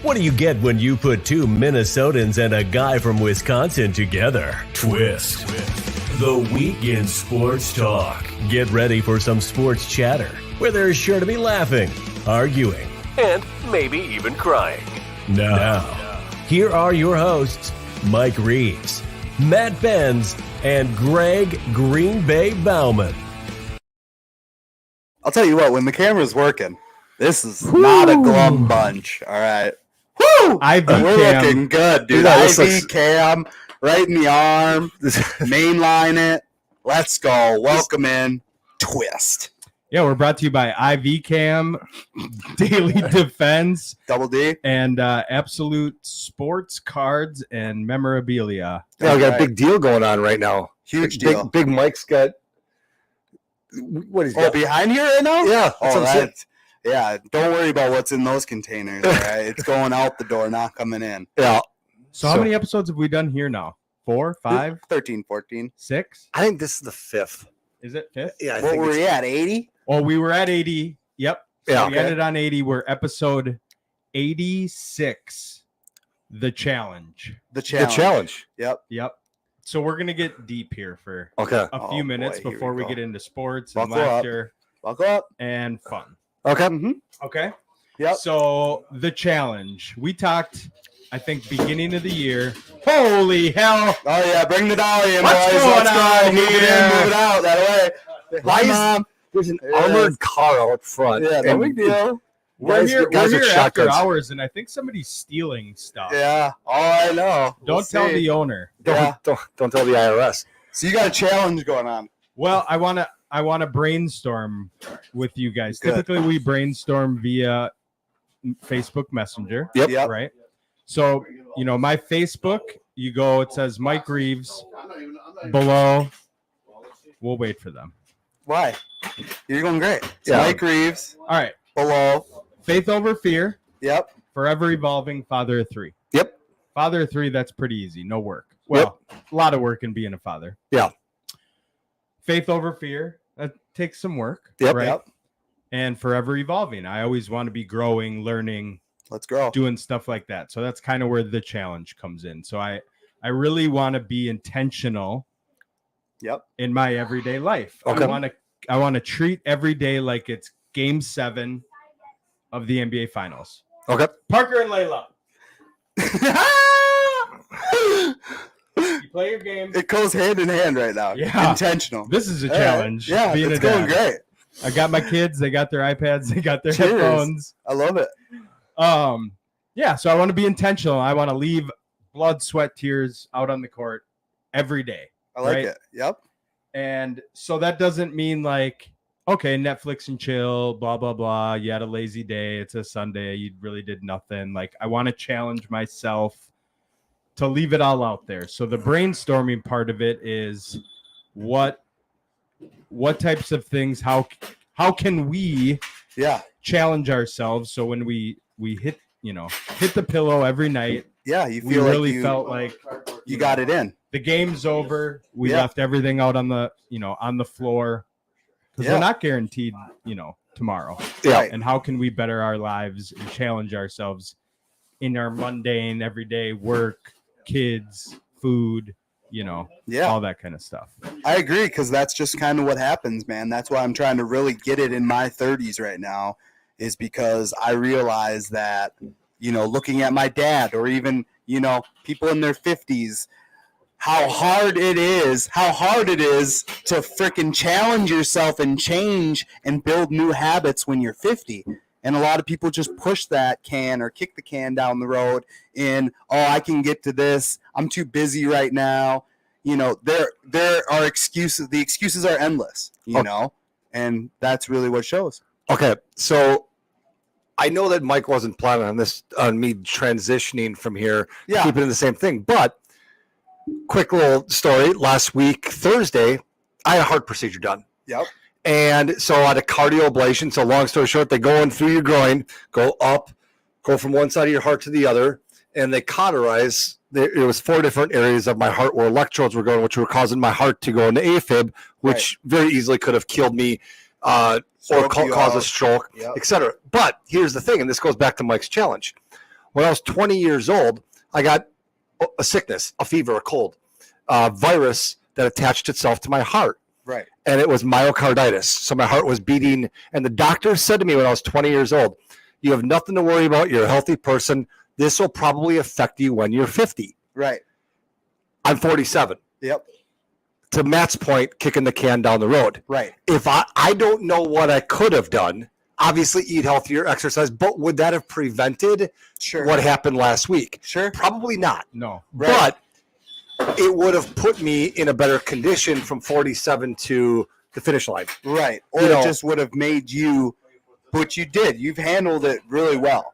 What do you get when you put two Minnesotans and a guy from Wisconsin together? Twist. The Week in Sports Talk. Get ready for some sports chatter, where there's sure to be laughing, arguing, and maybe even crying. Now, here are your hosts, Mike Reeves, Matt Benz, and Greg Green Bay Bauman. I'll tell you what, when the camera's working, this is not a glum bunch, all right? Woo! We're looking good, dude. IV cam, right in the arm, mainline it. Let's go. Welcome in, Twist. Yeah, we're brought to you by IV Cam, Daily Defense, Double D, and Absolute Sports Cards and Memorabilia. Yeah, we got a big deal going on right now. Huge deal. Big Mike's got what is that behind here right now? Yeah. Yeah, don't worry about what's in those containers. All right, it's going out the door, not coming in. Yeah. So how many episodes have we done here now? 4, 5, 13, 14. 6? I think this is the 5th. Is it 5th? Yeah. What were we at? 80? Well, we were at 80. Yep. Yeah. We ended on 80. We're episode 86. The challenge. The challenge. Yep. So we're gonna get deep here for a few minutes boy, before we get into sports and Buckle laughter up. and fun. Okay. Mm-hmm. Okay. Yep. So the challenge. We talked, I think, beginning of the year. Holy hell! Oh yeah, bring the dolly in, What's boys. going Let's go. on Move it here? in, move it out that way. Why is- Mom. There's an armored car out front. Yeah, no and big deal. We're here guys with after shotguns. hours, and I think somebody's stealing stuff. Yeah. Oh, I know. Don't tell the owner. Don't tell the IRS. So you got a challenge going on. Well, I wanna brainstorm with you guys. Good. Typically, we brainstorm via Facebook Messenger. Yep. Right. So my Facebook. You go. It says Mike Reeves. Below. We'll wait for them. Why? You're going great. So Yeah. Mike Reeves, All right. below. Faith over fear. Yep. Forever evolving. Father of 3. Yep. Father of 3. That's pretty easy. No work. Well, a lot of work in being a father. Yeah. Faith over fear. That takes some work. Yep. Right. Yep. And forever evolving. I always want to be growing, learning, Let's go. doing stuff like that. So that's kind of where the challenge comes in. So I really want to be intentional. Yep. In my everyday life. Okay. I want to treat every day like it's game 7 of the NBA Finals. Okay. Parker and Layla. You play your game. It goes hand in hand right now. Yeah. Intentional. This is a All right. challenge. Yeah, being it's a going dad. great. I got my kids. They got their iPads. They got their Cheers. headphones. I love it. Yeah. So I want to be intentional. I want to leave blood, sweat, tears out on the court every day. I like Right. it. Yep. And so that doesn't mean like, okay, Netflix and chill, blah, blah, blah. You had a lazy day. It's a Sunday. You really did nothing. Like, I want to challenge myself to leave it all out there. So the brainstorming part of it is what types of things, how can we challenge ourselves? So when we hit the pillow every night, you we feel really like you felt like you got it in. the game's over. We Yeah. left everything out on the floor because we're not guaranteed, tomorrow. Yeah. Right. And how can we better our lives and challenge ourselves in our mundane, everyday work, kids, food, all that kind of stuff. I agree, because that's just kind of what happens, man. That's why I'm trying to really get it in my 30s right now, is because I realize that, looking at my dad or even, people in their 50s, how hard it is to freaking challenge yourself and change and build new habits when you're 50. And a lot of people just push that can or kick the can down the road in, I can get to this. I'm too busy right now. There are excuses. The excuses are endless, and that's really what shows. Okay. So I know that Mike wasn't planning on me transitioning from here, keeping it the same thing. But quick little story. Last week, Thursday, I had a heart procedure done. Yep. And so I had a cardio ablation. So long story short, they go in through your groin, go up, go from one side of your heart to the other, and they cauterize. It was 4 different areas of my heart where electrodes were going, which were causing my heart to go into AFib, which very easily could have killed me or cause a stroke, etc. But here's the thing, and this goes back to Mike's challenge. When I was 20 years old, I got a sickness, a fever, a cold, a virus that attached itself to my heart. Right. And it was myocarditis. So my heart was beating. And the doctor said to me when I was 20 years old, you have nothing to worry about. You're a healthy person. This will probably affect you when you're 50. Right. I'm 47. Yep. To Matt's point, kicking the can down the road. Right. If I don't know what I could have done, obviously eat healthier, exercise, but would that have prevented Sure. what happened last week? Sure. Probably not. No. Right. But it would have put me in a better condition from 47 to the finish line. Right. Or You know- it just would have made you what you did. You've handled it really well.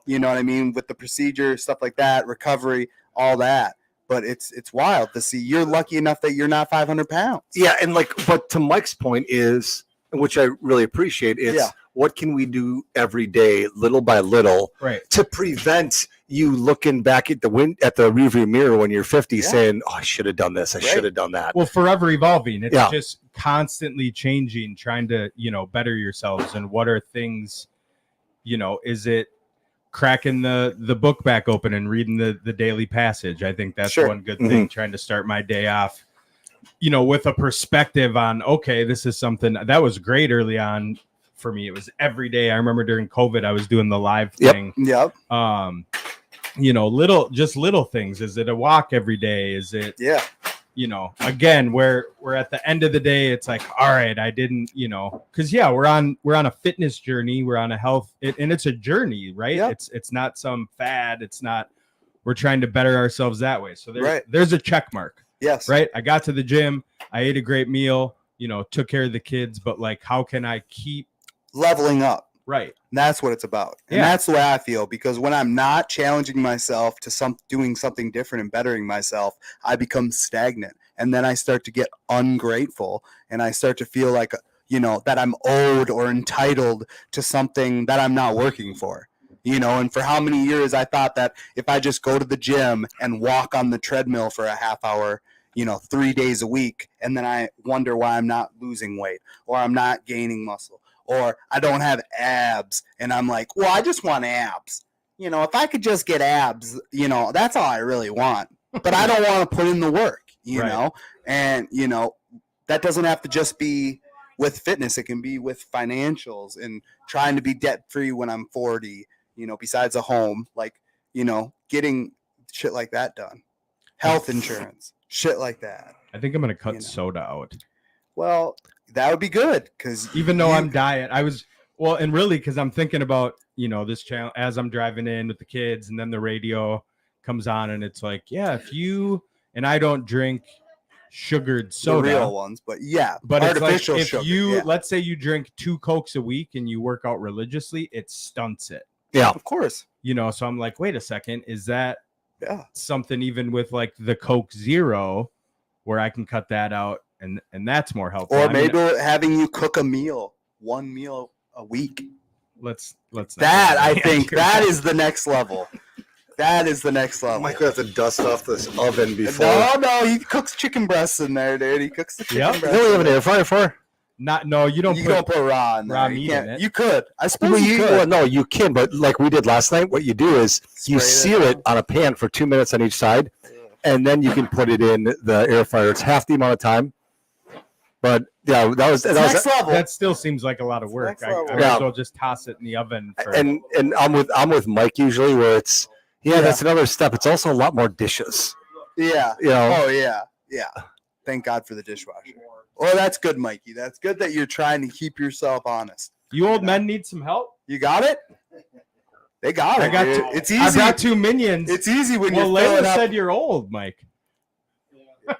You know what I mean? With the procedure, stuff like that, recovery, all that. But it's wild to see. You're lucky enough that you're not 500 pounds. Yeah, and but to Mike's point is, which I really appreciate, it's what can we do every day, little by little, Right. to prevent you looking back at the rearview mirror when you're 50, saying, "Oh, I should have done this. I should have done that." Well, forever evolving. It's Yeah. just constantly changing, trying to, better yourselves. And what are things, is it cracking the book back open and reading the daily passage? I think that's Sure. one good thing, trying to start my day off, with a perspective on, okay, this is something that was great early on for me. It was every day. I remember during COVID, I was doing the live Yep. thing. Yep. Little things. Is it a walk every day? Is it, Yeah. again, we're at the end of the day, it's like, all right, I didn't, because we're on a fitness journey, we're on a health, and it's a journey, right? Yep. It's not some fad. It's not, we're trying to better ourselves that way. So Right. there's a check mark, Yes. right? I got to the gym, I ate a great meal, took care of the kids, but like, how can I keep Leveling up. right? And that's what it's about. And Yeah. that's the way I feel, because when I'm not challenging myself to doing something different and bettering myself, I become stagnant. And then I start to get ungrateful, and I start to feel like, that I'm owed or entitled to something that I'm not working for. And for how many years I thought that if I just go to the gym and walk on the treadmill for a half hour, 3 days a week, and then I wonder why I'm not losing weight, or I'm not gaining muscle, or I don't have abs, and I'm like, well, I just want abs. If I could just get abs, that's all I really want. But I don't want to put in the work, Right. know? And, that doesn't have to just be with fitness. It can be with financials and trying to be debt free when I'm 40, besides a home, like, getting shit like that done. Health insurance, shit like that. I think I'm going to cut You know. soda out. Well, that would be good, because Even though I'm diet, and really, because I'm thinking about, this channel as I'm driving in with the kids, and then the radio comes on, and it's like, yeah, if you, and I don't drink sugared the soda, real ones, but yeah, but it's like, artificial if sugar. you, yeah. let's say you drink 2 Cokes a week and you work out religiously, it stunts it, Yeah. Of course. so I'm like, wait a second, is that Yeah. something even with like the Coke Zero where I can cut that out, and that's more helpful? Or I mean, maybe having you cook one meal a week. let's not That, go I there. think, that is the next level. That is the next level. Mike would have to dust off this oven before. No, he cooks chicken breasts in there, dude. He cooks the chicken Yep. You breasts. don't have an air fryer for? No, you don't You put don't put raw in there. raw You meat can't- in it. You could. I suppose Well, you could. well, no, you can, but like we did last night, what you do is you Spray it sear it on a pan for 2 minutes on each side, and then you can put it in the air fryer. It's half the amount of time. But yeah, that was Next level. that still seems like a lot of work. Next I might level. as well just toss it in the oven. For, and I'm with Mike usually where it's Yeah. that's another step. It's also a lot more dishes. Yeah. You know, Oh, yeah. Yeah. Thank God for the dishwasher. Well, that's good, Mikey. That's good that you're trying to keep yourself honest. you old men need some help. You got it? They got it. I got dude. two, It's I easy. got 2 minions. It's easy when well, you're filling Layla up. said you're old, Mike.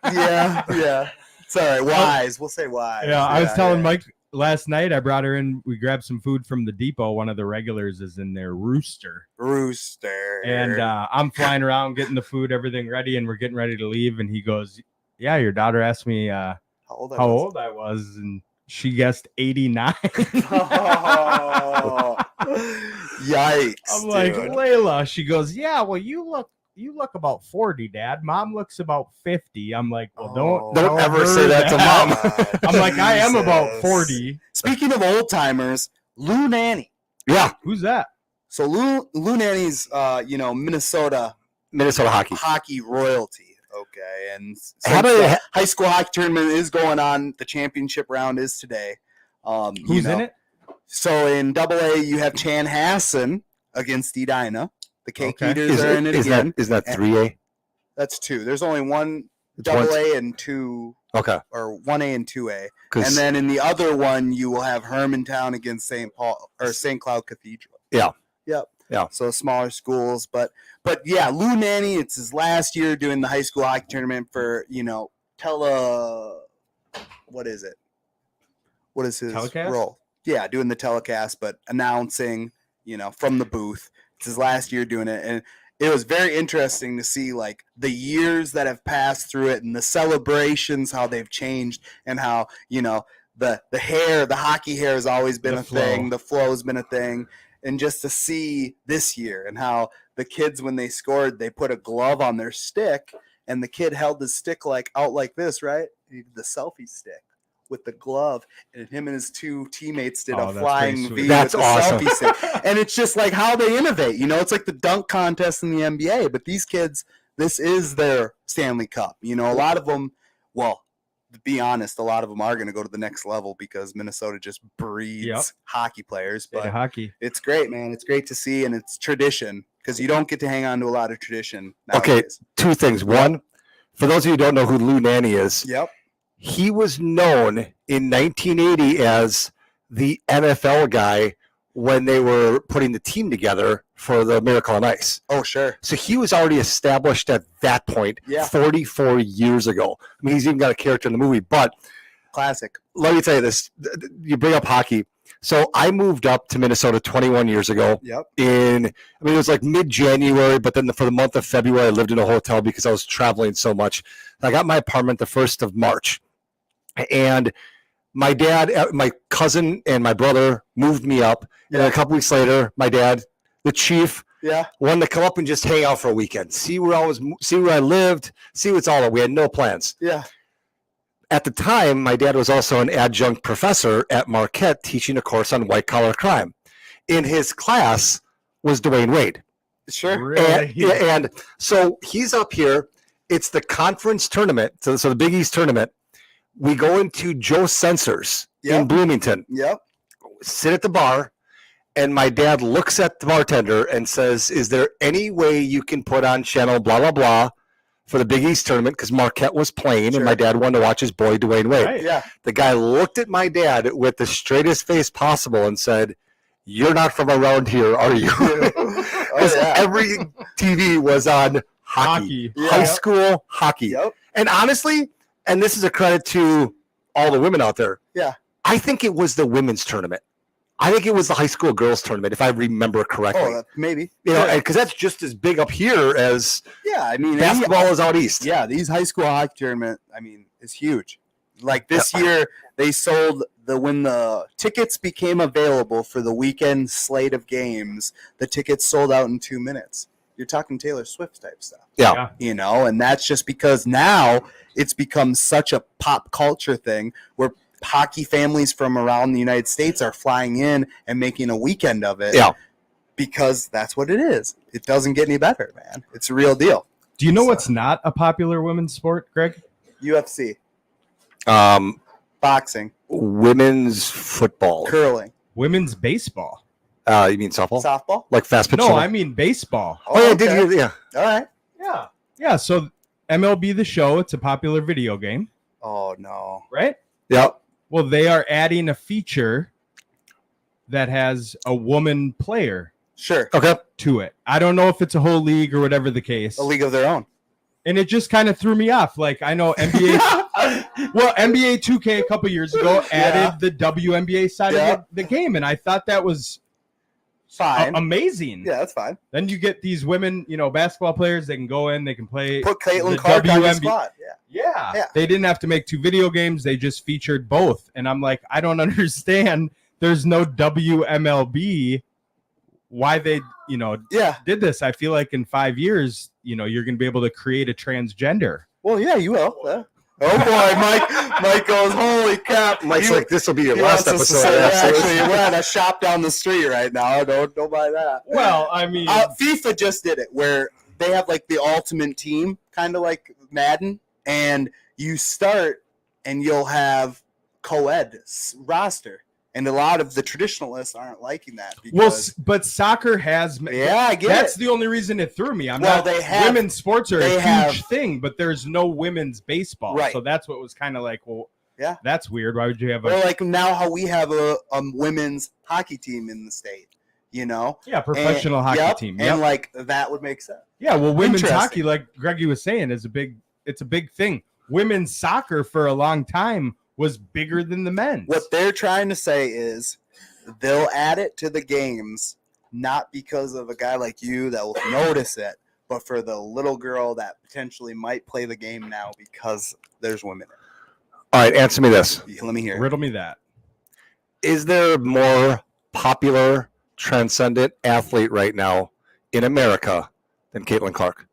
Yeah, yeah. It's all right. Wise. We'll say wise. Yeah, I was telling yeah. Mike last night. I brought her in. We grabbed some food from the depot. One of the regulars is in there, Rooster. Rooster. And I'm flying around getting the food, everything ready, and we're getting ready to leave. And he goes, "Yeah, your daughter asked me how old? how old I was, and she guessed 89." Oh, yikes! I'm like, dude. Layla. She goes, "Yeah, well, you look about 40, Dad. Mom looks about 50." I'm like, well, Oh, don't ever her say that to God, I'm like, I am about Jesus. 40. Speaking of old timers, Lou Nanny. yeah. Who's that? So Lou Nanny's, Minnesota hockey. royalty. Okay, and How since do the they- high school hockey tournament is going on, the championship round is today. Who's in it? So in AA, you have Chanhassen against Edina. The Cake Okay. Eaters are in it again. Isn't that 3A? That's 2. There's only one It's one- AA and 2, Okay. or 1A and 2A. 'Cause- And then in the other one, you will have Hermantown against St. Paul or St. Cloud Cathedral. Yeah. Yep. Yeah. So smaller schools, but yeah, Lou Nanny, it's his last year doing the high school hockey tournament for what is it? What is his Telecast? role? Yeah, doing the telecast, but announcing, from the booth. It's his last year doing it, and it was very interesting to see like the years that have passed through it and the celebrations, how they've changed, and how the hair, the hockey hair has always been The a flow. thing. The flow has been a thing. And just to see this year and how the kids, when they scored, they put a glove on their stick, and the kid held his stick out like this, right? He did the selfie stick with the glove, and him and his 2 teammates did Oh, a that's flying pretty sweet. V That's with the awesome. selfie stick. And it's just like how they innovate. It's like the dunk contest in the NBA, but these kids, this is their Stanley Cup. A lot of them, well, to be honest, a lot of them are going to go to the next level because Minnesota just breeds Yep. hockey players. State of But hockey. it's great, man. It's great to see, and it's tradition because you don't get to hang on to a lot of tradition Okay. nowadays. 2 things. One, for those of you who don't know who Lou Nanny is, Yep. he was known in 1980 as the NFL guy when they were putting the team together for the Miracle on Ice. Oh, sure. So he was already established at that point, Yeah. 44 years ago. I mean, he's even got a character in the movie. But Classic. let me tell you this. You bring up hockey. So I moved up to Minnesota 21 years ago. Yep. It was like mid-January, but then for the month of February, I lived in a hotel because I was traveling so much. I got my apartment the 1st of March. And my dad, my cousin, and my brother moved me up. And then a couple weeks later, my dad, the chief, Yeah. wanted to come up and just hang out for a weekend, see where I lived, see what's all about. We had no plans. Yeah. At the time, my dad was also an adjunct professor at Marquette teaching a course on white-collar crime. In his class was Dwayne Wade. Sure. Really? And so he's up here. It's the conference tournament, so the Big East tournament. We go into Joe Sensors in Yep. Bloomington, Yep. sit at the bar, and my dad looks at the bartender and says, "Is there any way you can put on channel blah, blah, blah for the Big East tournament?" Because Marquette was playing, Sure. and my dad wanted to watch his boy Dwayne Wade. Right. Yeah. The guy looked at my dad with the straightest face possible and said, "You're not from around here, are you?" Because yeah. every TV was on hockey. Hockey. High Yeah. school hockey. Yep. And honestly, and this is a credit to all the women out there. Yeah. I think it was the women's tournament. I think it was the high school girls tournament, if I remember correctly. Oh, maybe. Because that's just as big up here as Yeah. I mean, basketball is out east. Yeah, these high school hockey tournament, is huge. Like this year, they sold when the tickets became available for the weekend slate of games, the tickets sold out in 2 minutes. You're talking Taylor Swift type stuff. Yeah. And that's just because now it's become such a pop culture thing where hockey families from around the United States are flying in and making a weekend of it. Yeah. Because that's what it is. It doesn't get any better, man. It's a real deal. Do you know what's not a popular women's sport, Greg? UFC, boxing, Women's football. curling, Women's baseball. You mean softball? softball. Like fast pitch? No, softball? I mean baseball. Oh, yeah, I did okay. hear. Yeah. All right. Yeah. Yeah. So MLB The Show, it's a popular video game, Oh no. right? Yeah. Well, they are adding a feature that has a woman player Sure. Okay. to it. I don't know if it's a whole league or whatever the case. A league of their own. And it just kind of threw me off. Like I know NBA, well, NBA 2K a couple years ago added the WNBA side Yeah. of the game, and I thought that was Fine. amazing. Yeah, that's fine. Then you get these women, basketball players. They can go in, they can play. Put Caitlin the Clark on your WNBA squad. Yeah. Yeah. Yeah. They didn't have to make 2 video games. They just featured both. And I'm like, I don't understand. There's no WMLB. Why they, Yeah. did this. I feel like in 5 years, you're going to be able to create a transgender. Well, yeah, you will. Yeah. Oh boy, Mike goes, holy crap. Mike's like, this will be your He last wants us to episode. say, Absolutely. actually, we're at a shop down the street right now. Don't buy that. Well, I mean, FIFA just did it where they have like the ultimate team, kind of like Madden, and you start and you'll have co-ed roster. And a lot of the traditionalists aren't liking that. Because, but soccer has. yeah, I get That's it. the only reason it threw me. They have women's sports are they a have- huge thing, but there's no women's baseball. Right. So that's what was kind of like, well, Yeah. that's weird. Why would you have Or a like now how we have a women's hockey team in the state, you know? professional And- hockey yep, team? And like that would make sense. Yeah, well, women's Interesting. hockey, like Greggy was saying, it's a big thing. Women's soccer for a long time was bigger than the men's. What they're trying to say is they'll add it to the games, not because of a guy like you that will notice it, but for the little girl that potentially might play the game now because there's women. All right, answer me this. Let me hear. Riddle me that. Is there a more popular, transcendent athlete right now in America than Caitlin Clark?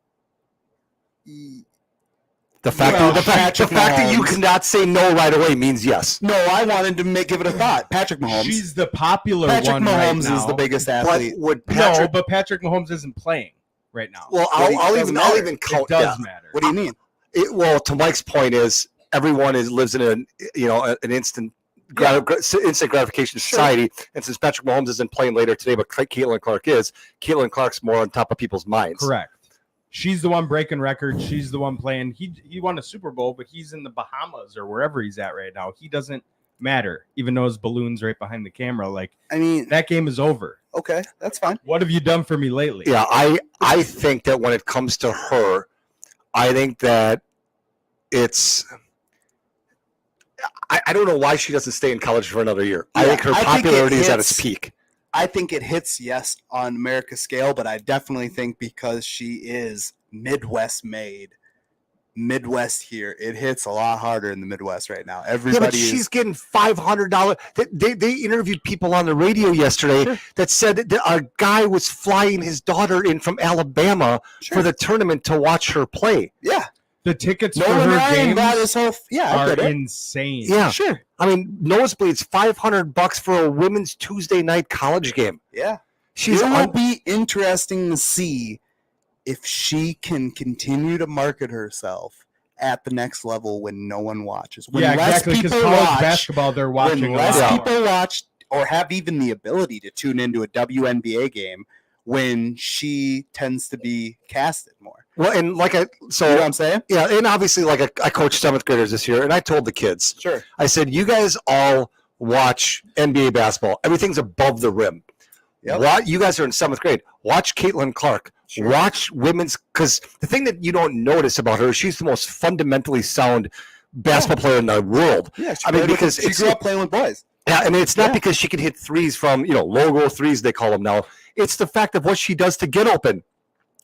The fact, Well, the fact that you Mahomes. cannot say no right away means yes. No, I wanted to give it a thought. Patrick Mahomes. She's the popular Patrick one Mahomes right is the now. biggest But athlete. would No, Patrick? but Patrick Mahomes isn't playing right now. Well, But it I'll doesn't even matter. count. It does yeah. matter. What do you mean? Well, to Mike's point is everyone lives in an instant instant gratification society, and since Patrick Mahomes isn't playing later today, but Caitlin Clark is, Caitlin Clark's more on top of people's minds. Correct. She's the one breaking records. She's the one playing. He won a Super Bowl, but he's in the Bahamas or wherever he's at right now. He doesn't matter, even though his balloon's right behind the camera. Like, I mean, that game is over. okay, that's fine. What have you done for me lately? Yeah, I think that when it comes to her, I think that it's. I don't know why she doesn't stay in college for another year. I Yeah, think her I think it popularity is at hits- its peak. I think it hits, yes, on America's scale, but I definitely think because she is Midwest made, Midwest here, it hits a lot harder in the Midwest right now. Yeah, Everybody but she's is. getting $500. They interviewed people on the radio yesterday that said that a guy was flying his daughter in from Alabama for the tournament to watch her play. Yeah. The tickets No for one her Ryan games got his whole. Yeah, I are get it. insane. Yeah, Sure. I mean, nosebleeds $500 for a women's Tuesday night college game. Yeah. She's It will be interesting to see if she can continue to market herself at the next level when no one watches. When Yeah, less exactly. Because people college watch, basketball, they're watching when a less lot. people watch or have even the ability to tune into a WNBA game, when she tends to be casted more. well, and like You know what I'm saying? yeah, and obviously, like I coached 7th graders this year, and I told the kids, Sure. I said, you guys all watch NBA basketball. Everything's above the rim. Yep. You guys are in 7th grade. Watch Caitlin Clark. Sure. Watch women's, because the thing that you don't notice about her is she's the most fundamentally sound basketball player in the world. Yeah, she I mean, played with- because she it's- grew up playing with boys. Yeah, I mean, it's not Yeah. because she can hit threes from, logo threes, they call them now. It's the fact of what she does to get open.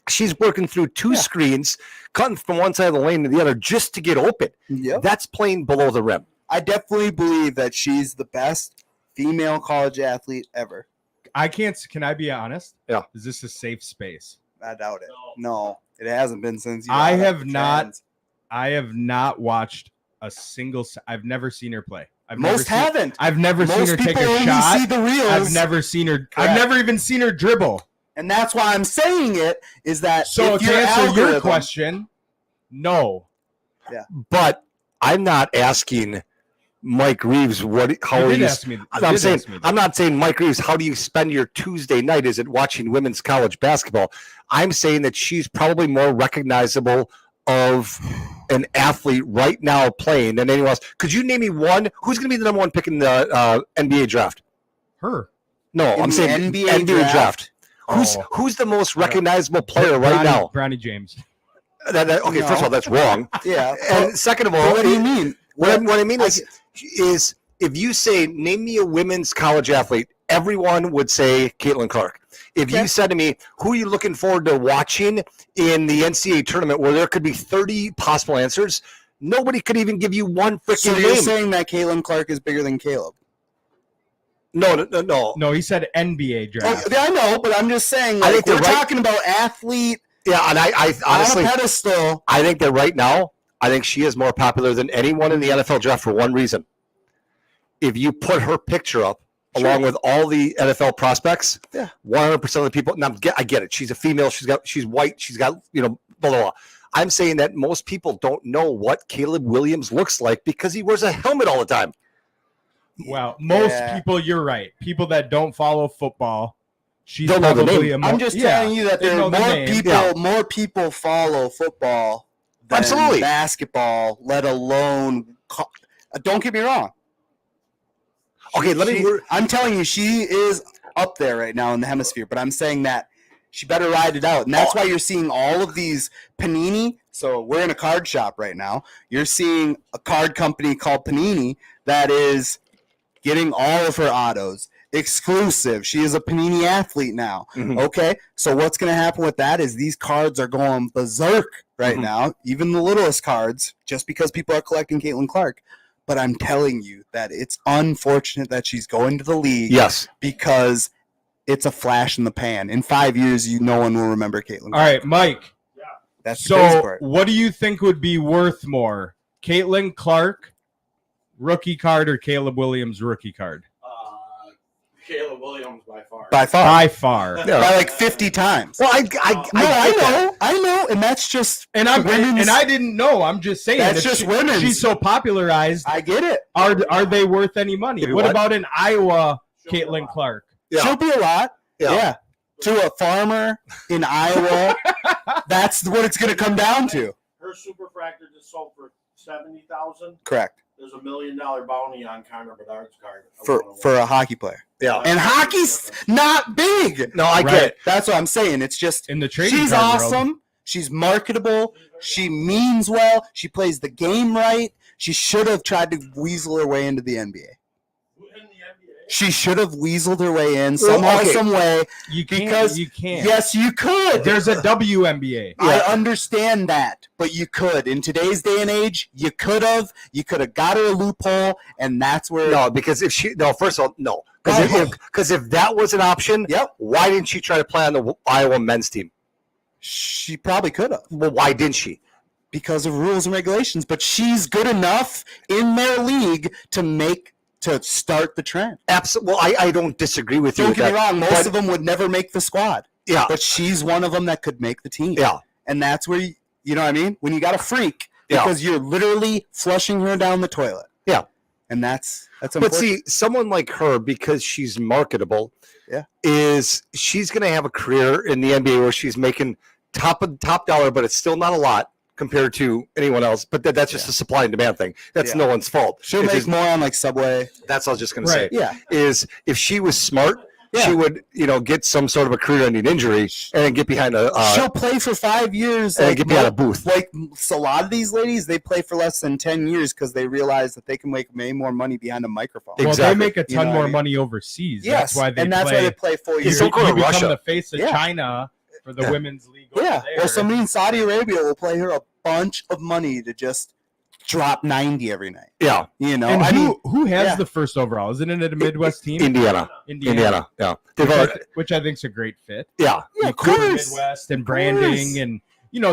She's working through two Yeah. screens, cutting from one side of the lane to the other just to get open. Yep. That's playing below the rim. I definitely believe that she's the best female college athlete ever. Can I be honest? Yeah. Is this a safe space? I doubt it. No, it hasn't been since you. I brought up have the not- trans. I have not watched a single. I've never seen her play. Most haven't. I've never seen Most her take people a only shot. see the reels. I've never seen her. Correct. I've never even seen her dribble. And that's why I'm saying it is that So if to your answer your algorithm- question, no. But I'm not asking Mike Reeves how You did he's. ask me. you I'm did saying ask me that. I'm not saying Mike Reeves. How do you spend your Tuesday night? Is it watching women's college basketball? I'm saying that she's probably more recognizable of an athlete right now playing than anyone else. Could you name me one? Who's going to be the number one pick in the NBA draft? Her. No, In I'm the saying NBA draft. draft? Who's the most recognizable player right now? Bronny James. Okay, No. first of all, that's wrong. Yeah. And second of all, What do you mean? What I mean is if you say, name me a women's college athlete, everyone would say Caitlin Clark. If you said to me, who are you looking forward to watching in the NCAA tournament where there could be 30 possible answers, nobody could even give you one freaking So you're name. saying that Caitlin Clark is bigger than Caleb? No. No, he said NBA draft. Oh, I know, but I'm just saying, think we're they're right- talking about athlete Yeah, and I honestly, on a pedestal. I think that right now, I think she is more popular than anyone in the NFL draft for one reason. If you put her picture up along with all the NFL prospects, 100% of the people. Now, I get it. She's a female. She's white. She's got, blah, blah, blah. I'm saying that most people don't know what Caleb Williams looks like because he wears a helmet all the time. Well, most people, you're right. People that don't follow football, she's Don't know the probably name. a more, I'm just telling you that they there know are the more name. people. More people follow football than Absolutely. basketball. Let alone. Don't get me wrong. Okay, I'm telling you, she is up there right now in the hemisphere. But I'm saying that she better ride it out, and that's why you're seeing all of these Panini. So we're in a card shop right now. You're seeing a card company called Panini that is getting all of her autos exclusive. She is a Panini athlete now. Mhm. Okay, so what's going to happen with that is these cards are going berserk right now, even the littlest cards, just because people are collecting Caitlin Clark. But I'm telling you that it's unfortunate that she's going to the league. Yes. Because it's a flash in the pan. In 5 years, no one will remember Caitlin Clark. All right, Mike. That's the crazy So, part. what do you think would be worth more? Caitlin Clark rookie card or Caleb Williams rookie card? Caleb Williams by far. By far. By far. Yeah. By like 50 times. Well, I know. And that's just And I didn't know. I'm just saying. That's if just women's. She's so popularized. I get it. Are they worth any money? If you What want- about an Iowa She'll be a Caitlin lot. Clark? Yeah. She'll be a lot. Yeah. Yeah. To a farmer in Iowa, that's what it's going to come down to. Her superfractor just sold for $70,000. Correct. There's $1 million bounty on Connor Bedard's card. For a hockey player. Yeah. And hockey's not big. No, I Right. get it. That's what I'm saying. It's just In the trading she's card world. awesome. She's marketable. She means well. She plays the game right. She should have tried to weasel her way into the NBA. in the NBA. She should have weaseled her way in somehow, okay. some way. You can't. Because You can't. yes, you could. There's a WNBA. I understand that, but you could. In today's day and age, you could have. You could have got her a loophole, and that's where. No, because first of all, no. Oh. Because if that was an option, Yep. why didn't she try to play on the Iowa men's team? She probably could have Well, why didn't she? because of rules and regulations. But she's good enough in their league to start the trend. Absolutely. Well, I don't disagree with you. Don't with get me that, wrong; most but- of them would never make the squad, Yeah. but she's one of them that could make the team. Yeah. And that's where you know what I mean. When you got a freak, Yeah. because you're literally flushing her down the toilet. Yeah. And that's But unfortunate. see, someone like her, because she's marketable, she's going to have a career in the NBA where she's making top dollar, but it's still not a lot compared to anyone else. But that's just a supply and demand thing. That's Yeah. no one's fault. she'll It's make just- more on like Subway. That's what I was just going to Right. say. Yeah. Is if she was smart, Yeah. she would, get some sort of a career-ending injury and then get behind a She'll play for 5 years. and get behind a booth. Like so a lot of these ladies, they play for less than 10 years because they realize that they can make way more money behind a microphone. Well, Exactly. they make a You ton know what more I mean? money overseas. Yes, That's why they and that's play. why they play 4 You, years. don't go to you become Russia. the face of Yeah. China for the Yeah. women's league. over Yeah, there. or somebody in Saudi Arabia will play her a bunch of money to just drop 90 every night. Yeah, You know, And I mean, who has yeah. the first overall? Isn't it a Midwest team? Indiana. Yeah, they've already, Which I think's a great fit. yeah. yeah, You of include the course. Midwest and Of branding, course. and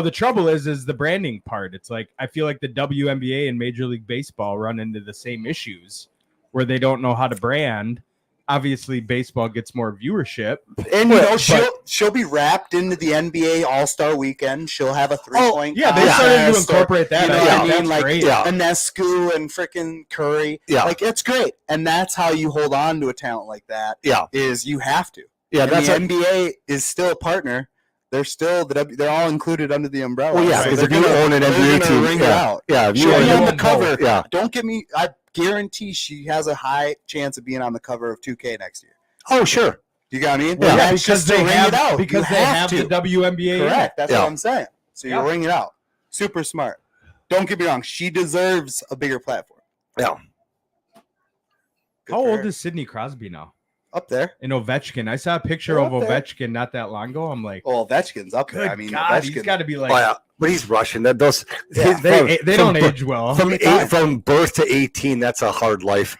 the trouble is the branding part. It's like I feel like the WNBA and Major League Baseball run into the same issues where they don't know how to brand. Obviously, baseball gets more viewership. And But- she'll be wrapped into the NBA All-Star Weekend. She'll have a 3-point. Yeah, they started to incorporate that. You know I what think I mean? that's Like great. Yeah. Ionescu and freaking Curry. Yeah. Like it's great, and that's how you hold on to a talent like that. Yeah. Is you have to. Yeah, And that's the a, NBA is still a partner. They're still they're all included under the umbrella. well, yeah, So because they're if you gonna- own an they're NBA gonna team, ring it yeah, out. yeah, if you She'll own be Yeah, on you the won't cover. yeah, Don't get me. I guarantee she has a high chance of being on the cover of 2K next year. oh sure, You got me? Yeah. That's because just to they ring have it out. because You they have to. the WNBA. in it. Correct. That's Yeah. what I'm saying. So you Yeah. ring it out. Super smart. Don't get me wrong. She deserves a bigger platform. yeah. Good How for old her. is Sidney Crosby now? Up there? In Ovechkin, I saw a picture They're of up there. Ovechkin not that long ago. I'm like, Well, Ovechkin's up there. good I mean, God, he's Ovechkin. got to be like. Oh, yeah. But he's Russian. That those Yeah. They don't from, age well. from Give me time. from birth to 18. That's a hard life.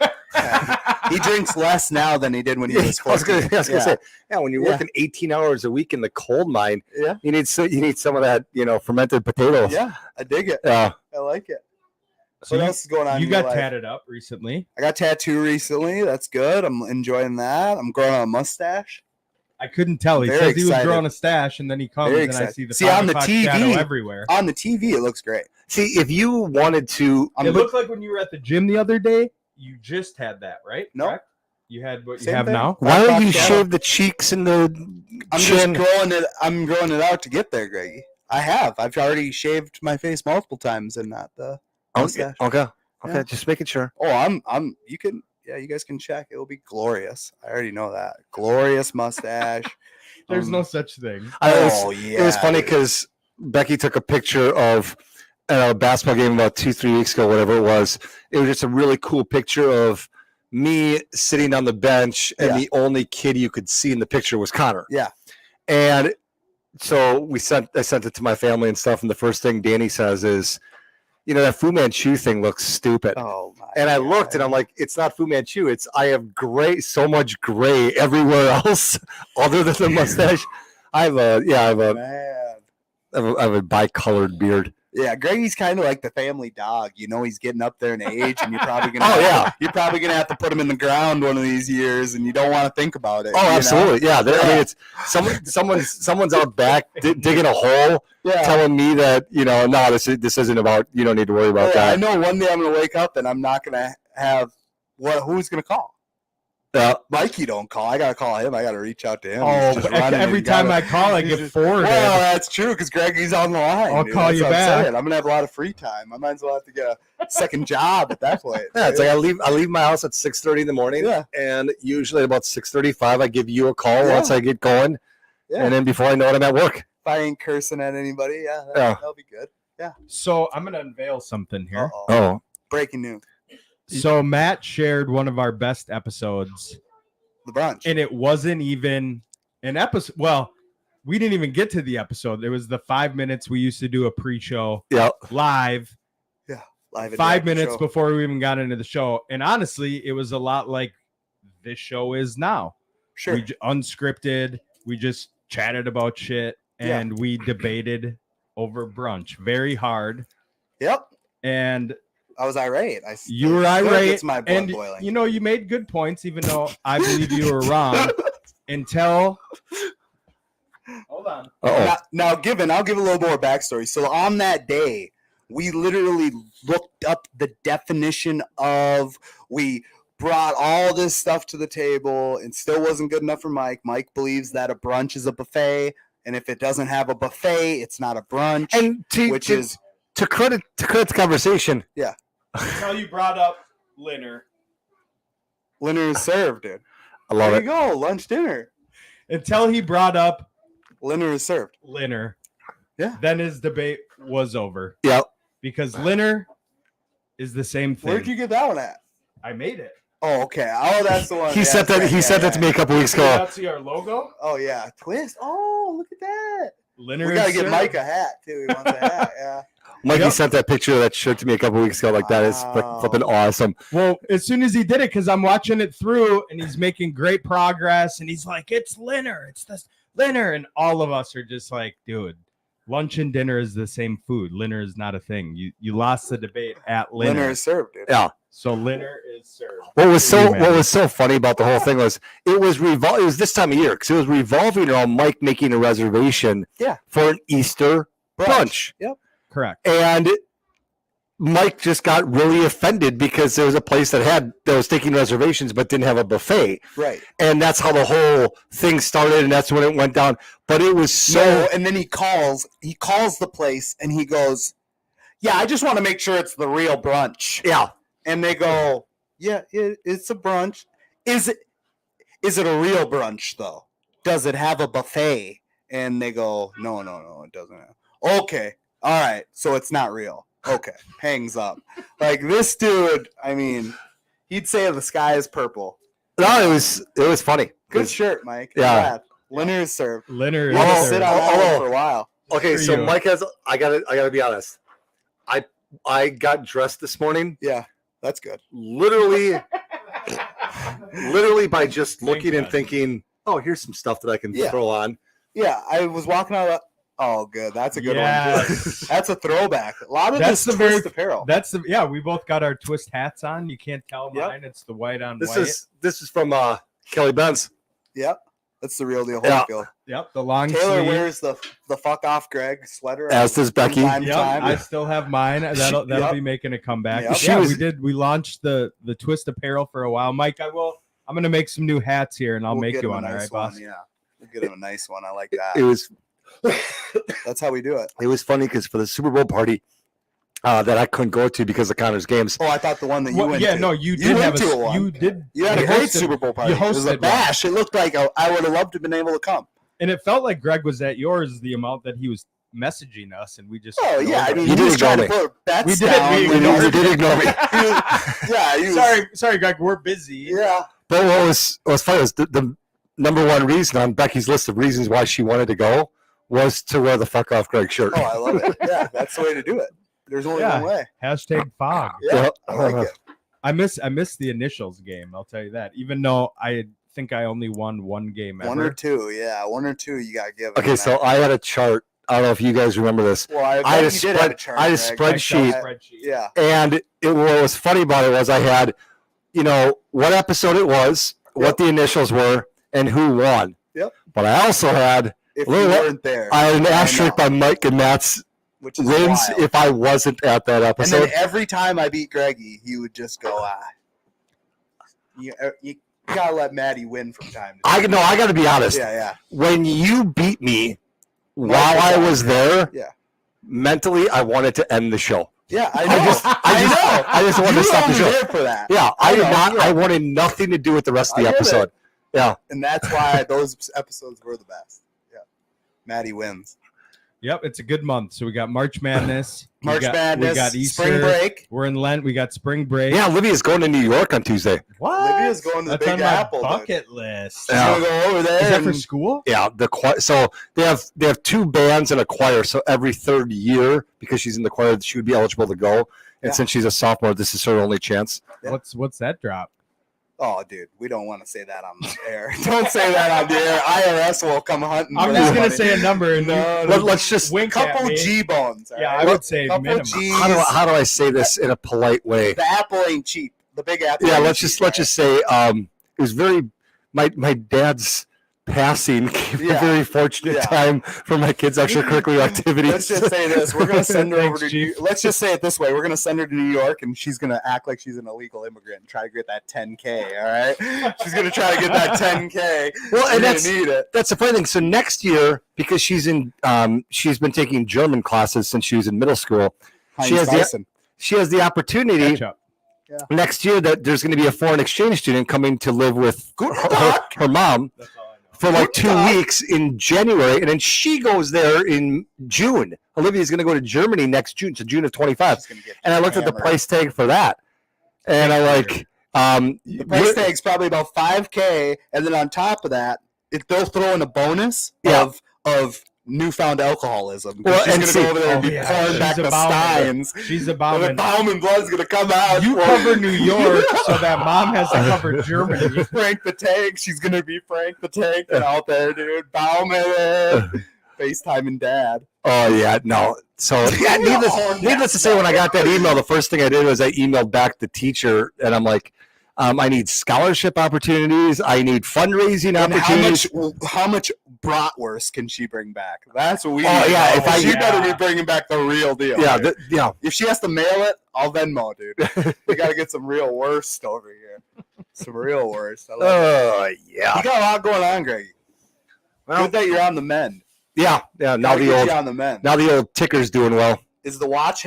He drinks less now than he did when he was 14. I was gonna Yeah. say, yeah. When you're Yeah. working 18 hours a week in the coal mine, Yeah. you need some of that, fermented potato. Yeah, I dig it. Yeah. I like it. So What else is going on? You in your got life? tatted up recently. I got tattooed recently. That's good. I'm enjoying that. I'm growing a mustache. I couldn't tell. He Very says he was excited. growing a stash, and then he comes, Very and I excited. see the See, on the 5 o'clock TV shadow everywhere. On the TV, it looks great. See, if you wanted to, It looked like when you were at the gym the other day, you just had that, right? No. Correct? You had what you Same have thing. now? why don't 5 you o'clock shadow. shave the cheeks and the I'm chin? just growing it. I'm growing it out to get there, Greggy. I have. I've already shaved my face multiple times and not the Okay, mustache. okay, Yeah. just making sure. Oh, I'm. You can. Yeah, you guys can check. It will be glorious. I already know that. Glorious mustache. There's no such thing. Yeah. It was funny dude. because Becky took a picture of a basketball game about 2-3 weeks ago, whatever it was. It was just a really cool picture of me sitting on the bench, and Yeah. the only kid you could see in the picture was Connor. Yeah. And so I sent it to my family and stuff, and the first thing Danny says is, that Fu Manchu thing looks stupid. Oh my. And I looked, and I'm like, it's not Fu Manchu. It's I have so much gray everywhere else other than the mustache. I have a man. bicolored beard. Yeah, Greggy's kind of like the family dog. He's getting up there in age, and you're probably gonna. Oh, yeah. You're probably gonna have to put him in the ground one of these years, and you don't want to think about it. Oh, absolutely. Yeah. I Yeah. mean, it's someone's out back digging a hole, Yeah. telling me that no, this isn't about. You don't need to worry about Oh, I that. know one day I'm gonna wake up and I'm not gonna have who's gonna call? Yeah. Mikey don't call. I gotta call him. I gotta reach out to him. Oh, He's just running every and time gotta- I call, I he's get just- forwarded. Well, that's true because Greggy's on the line. I'll dude. call That's you what I'm back. saying. I'm gonna have a lot of free time. I might as well have to get a second job at that point. Yeah, it's like I leave my house at 6:30 in the morning, Yeah. and usually at about 6:35 I give you a call Yeah. once I get going, Yeah. and then before I know it, I'm at work. If I ain't cursing at anybody, Yeah. that'll be good. So I'm gonna unveil something here. Uh-oh. Oh, Breaking news: So Matt shared one of our best episodes, the brunch. and it wasn't even an episode. Well, we didn't even get to the episode. It was the 5 minutes we used to do a pre-show yeah. live, Live at 5 the minutes show. before we even got into the show. And honestly, it was a lot like this show is now. Sure. Unscripted. We just chatted about shit, Yeah. and we debated over brunch very hard. Yep. And I was irate. you were still irate, gets my blood and boiling. you made good points, even though I believe you were wrong. Until hold on, Uh-oh. Now, I'll give a little more backstory. So on that day, we literally looked up the definition of. We brought all this stuff to the table, and still wasn't good enough for Mike. Mike believes that a brunch is a buffet, and if it doesn't have a buffet, it's not a brunch. And which is to credit the conversation. until you brought up Linner. dinner is served, dude. I love There it. you go, lunch dinner. Until he brought up Dinner is served. Linner. Yeah. Then his debate was over Yeah. because Linner is the same thing. Where'd you get that one at? I made it. Oh, okay. Oh, that's the one. He Yeah, said that. that's He right. said Yeah, that to me a couple weeks Did you ago. not see our logo? Oh yeah, twist. Oh, look at that. Linner We gotta is get served. Mike a hat too. He wants a hat. Yeah. Mikey Yep. sent that picture of that shirt to me a couple weeks ago. Like that is Wow. flipping awesome. Well, as soon as he did it, because I'm watching it through and he's making great progress, and he's like, "It's Linner, it's this Linner," and all of us are just like, "Dude, lunch and dinner is the same food. Linner is not a thing. You lost the debate at Linner, Dinner is served, dude. Yeah. so Linner is served." What was Hey, man. what was so funny about the whole thing was it was this time of year because it was revolving around Mike making a reservation Yeah. for an Easter brunch. Yep. Correct. And Mike just got really offended because there was a place that was taking reservations but didn't have a buffet. Right. And that's how the whole thing started, and that's when it went down. But it was So, and then he calls the place and he goes, "Yeah, I just want to make sure it's the real brunch." yeah. And they go, "Yeah, it's a brunch. Is it a real brunch though? Does it have a buffet?" And they go, No, it doesn't have. Okay. All right. So it's not real. Okay. Hangs up. Like this dude, I mean, he'd say the sky is purple. No, it was funny. Good shirt, Mike. Yeah. Linner is served. Linner You is had to Oh, sit served. on that oh. one for a while. Okay, for so you. Mike has I gotta be honest. I got dressed this morning Yeah. That's good. literally by just Thank looking and God. thinking, oh, here's some stuff that I can Yeah. throw on. Yeah. I was walking out Oh, good. That's a good one. Yes. Too. That's a throwback. A lot of That's this the very- twist apparel. We both got our twist hats on. You can't tell Yep. mine. It's the white on This white. is from Kelly Benz. Yep. That's the real deal. Yeah. Holyfield. Yep, the long Taylor sleeve. wears the fuck off Greg sweater. As does Becky. From time to Yep, time. I still have mine. That'll Yep. be making a comeback. Yep. She Yeah, was- we did. We launched the twist apparel for a while. Mike, I'm gonna make some new hats here, and I'll We'll make get you him a one. All nice right, one, boss. Yeah. We'll get him a nice one. I like that. It was That's how we do it. it was funny because for the Super Bowl party that I couldn't go to because of Connor's games. Oh, I thought the one that you Well, went yeah, to. no, you did went have to a. one. You did. You had a you great hosted- Super Bowl party. You It was hosted a bash. It looked like I would have loved to have been able to come. and it felt like Greg was at yours. The amount that he was messaging us, and we just. Oh yeah, I ignored mean, it. You he was did trying to ignore put bets We did. down. We You when ignored did ignore me. Yeah, he was, Sorry, Greg. We're busy. Yeah, But what was funny was the number one reason on Becky's list of reasons why she wanted to go was to wear the fuck off Greg shirt. oh, I love it. Yeah, that's the way to do it. There's only Yeah. one way. Hashtag fog. Yeah, I like it. I miss the initials game. I'll tell you that. Even though I think I only won one game ever. One or two, yeah, one or two. You gotta give. it. Okay, so I had a chart. I don't know if you guys remember this. well, I I had a bet you did have spread- chart, I had a Greg. spreadsheet. Yeah, And what was funny about it was I had, what episode it was, what the initials were, and who won. Yep. But I also had if Well, you what- weren't there, I had an know. asterisk by Mike and Matt's which is wins wild. if I wasn't at that And episode. then every time I beat Greggy, he would just go, you gotta let Maddie win from time to time. I got to be honest. Yeah. When you beat me while Mike I was was out. there, Yeah. mentally I wanted to end the show. Yeah, I know. I just wanted You to stop the were show. there for that. Yeah, I I did know, not. yeah. I wanted nothing to do with the rest of I the get it. episode. Yeah. And that's why those episodes were the best. Yeah. Maddie wins. Yep, it's a good month. So we got March Madness. March Madness, We got Easter. spring break. We're in Lent. We got spring break. Yeah, Olivia's going to New York on Tuesday. What? Olivia's going to the That's Big on my Apple. dude. bucket list. She's Yeah. gonna go over there. Is that for and- school? Yeah, the choir. So they have two bands and a choir. So every third year, because she's in the choir, she would be eligible to go. And Yeah. since she's a sophomore, this is her only chance. Yeah. What's that drop? Oh, dude, we don't want to say that on the air. Don't say that on the air. IRS will come hunting. I'm for just that gonna money. say a number and Let's just. wink at couple me. G bones. all Yeah, right? I would say couple minimum. G's. How do I say this in a polite way? The apple ain't cheap. The Big Apple. Yeah, ain't let's cheap, just say it was very my dad's passing gave a Yeah. very fortunate Yeah. time for my kids' extracuricurricular activities. Let's just say this: we're gonna send her over Thanks, to. Chief. Let's just say it this way: we're gonna send her to New York, and she's gonna act like she's an illegal immigrant and try to get that 10K. All right, she's gonna try to get that 10K. Well, and We're that's gonna need it. that's the funny thing. So next year, because she's been taking German classes since she was in middle school, She has Heinz the- Tyson. she has the opportunity Catch up. next year that there's going to be a foreign exchange student coming to live with her mom That's all I know. for like Good 2 talk. weeks in January, and then she goes there in June. Olivia's going to go to Germany next June, so June of 25. She's gonna get And I looked at the hammered. price tag for that, and I like The price tag's probably about 5K, and then on top of that, they'll throw in a bonus Yeah. of newfound alcoholism. Well, She's and gonna see- go over there and Oh, be yeah. pouring She's back the a Bauman. steins. She's a And the Bauman. Bauman blood's gonna come out. You Well, cover New York, so that mom has to cover Germany. Frank the Tank. She's gonna be Frank the Tank out there, dude. Bauman. FaceTiming dad. Oh yeah, no. So yeah, needless to say, when I got that email, the first thing I did was I emailed back the teacher, and I'm like, I need scholarship opportunities. I need fundraising And opportunities. how much bratwurst can she bring back? That's what we. Oh, need to yeah, know. if I- she better be bringing back the real deal. Yeah, dude. yeah. If she has to mail it, I'll Venmo, dude. We got to get some real worst over here. Some real worst. I love it. Yeah. You got a lot going on, Greg. Good that you're on the mend. Yeah. Now Gotta the get old you on the mend. now the old ticker's doing well. Has the watch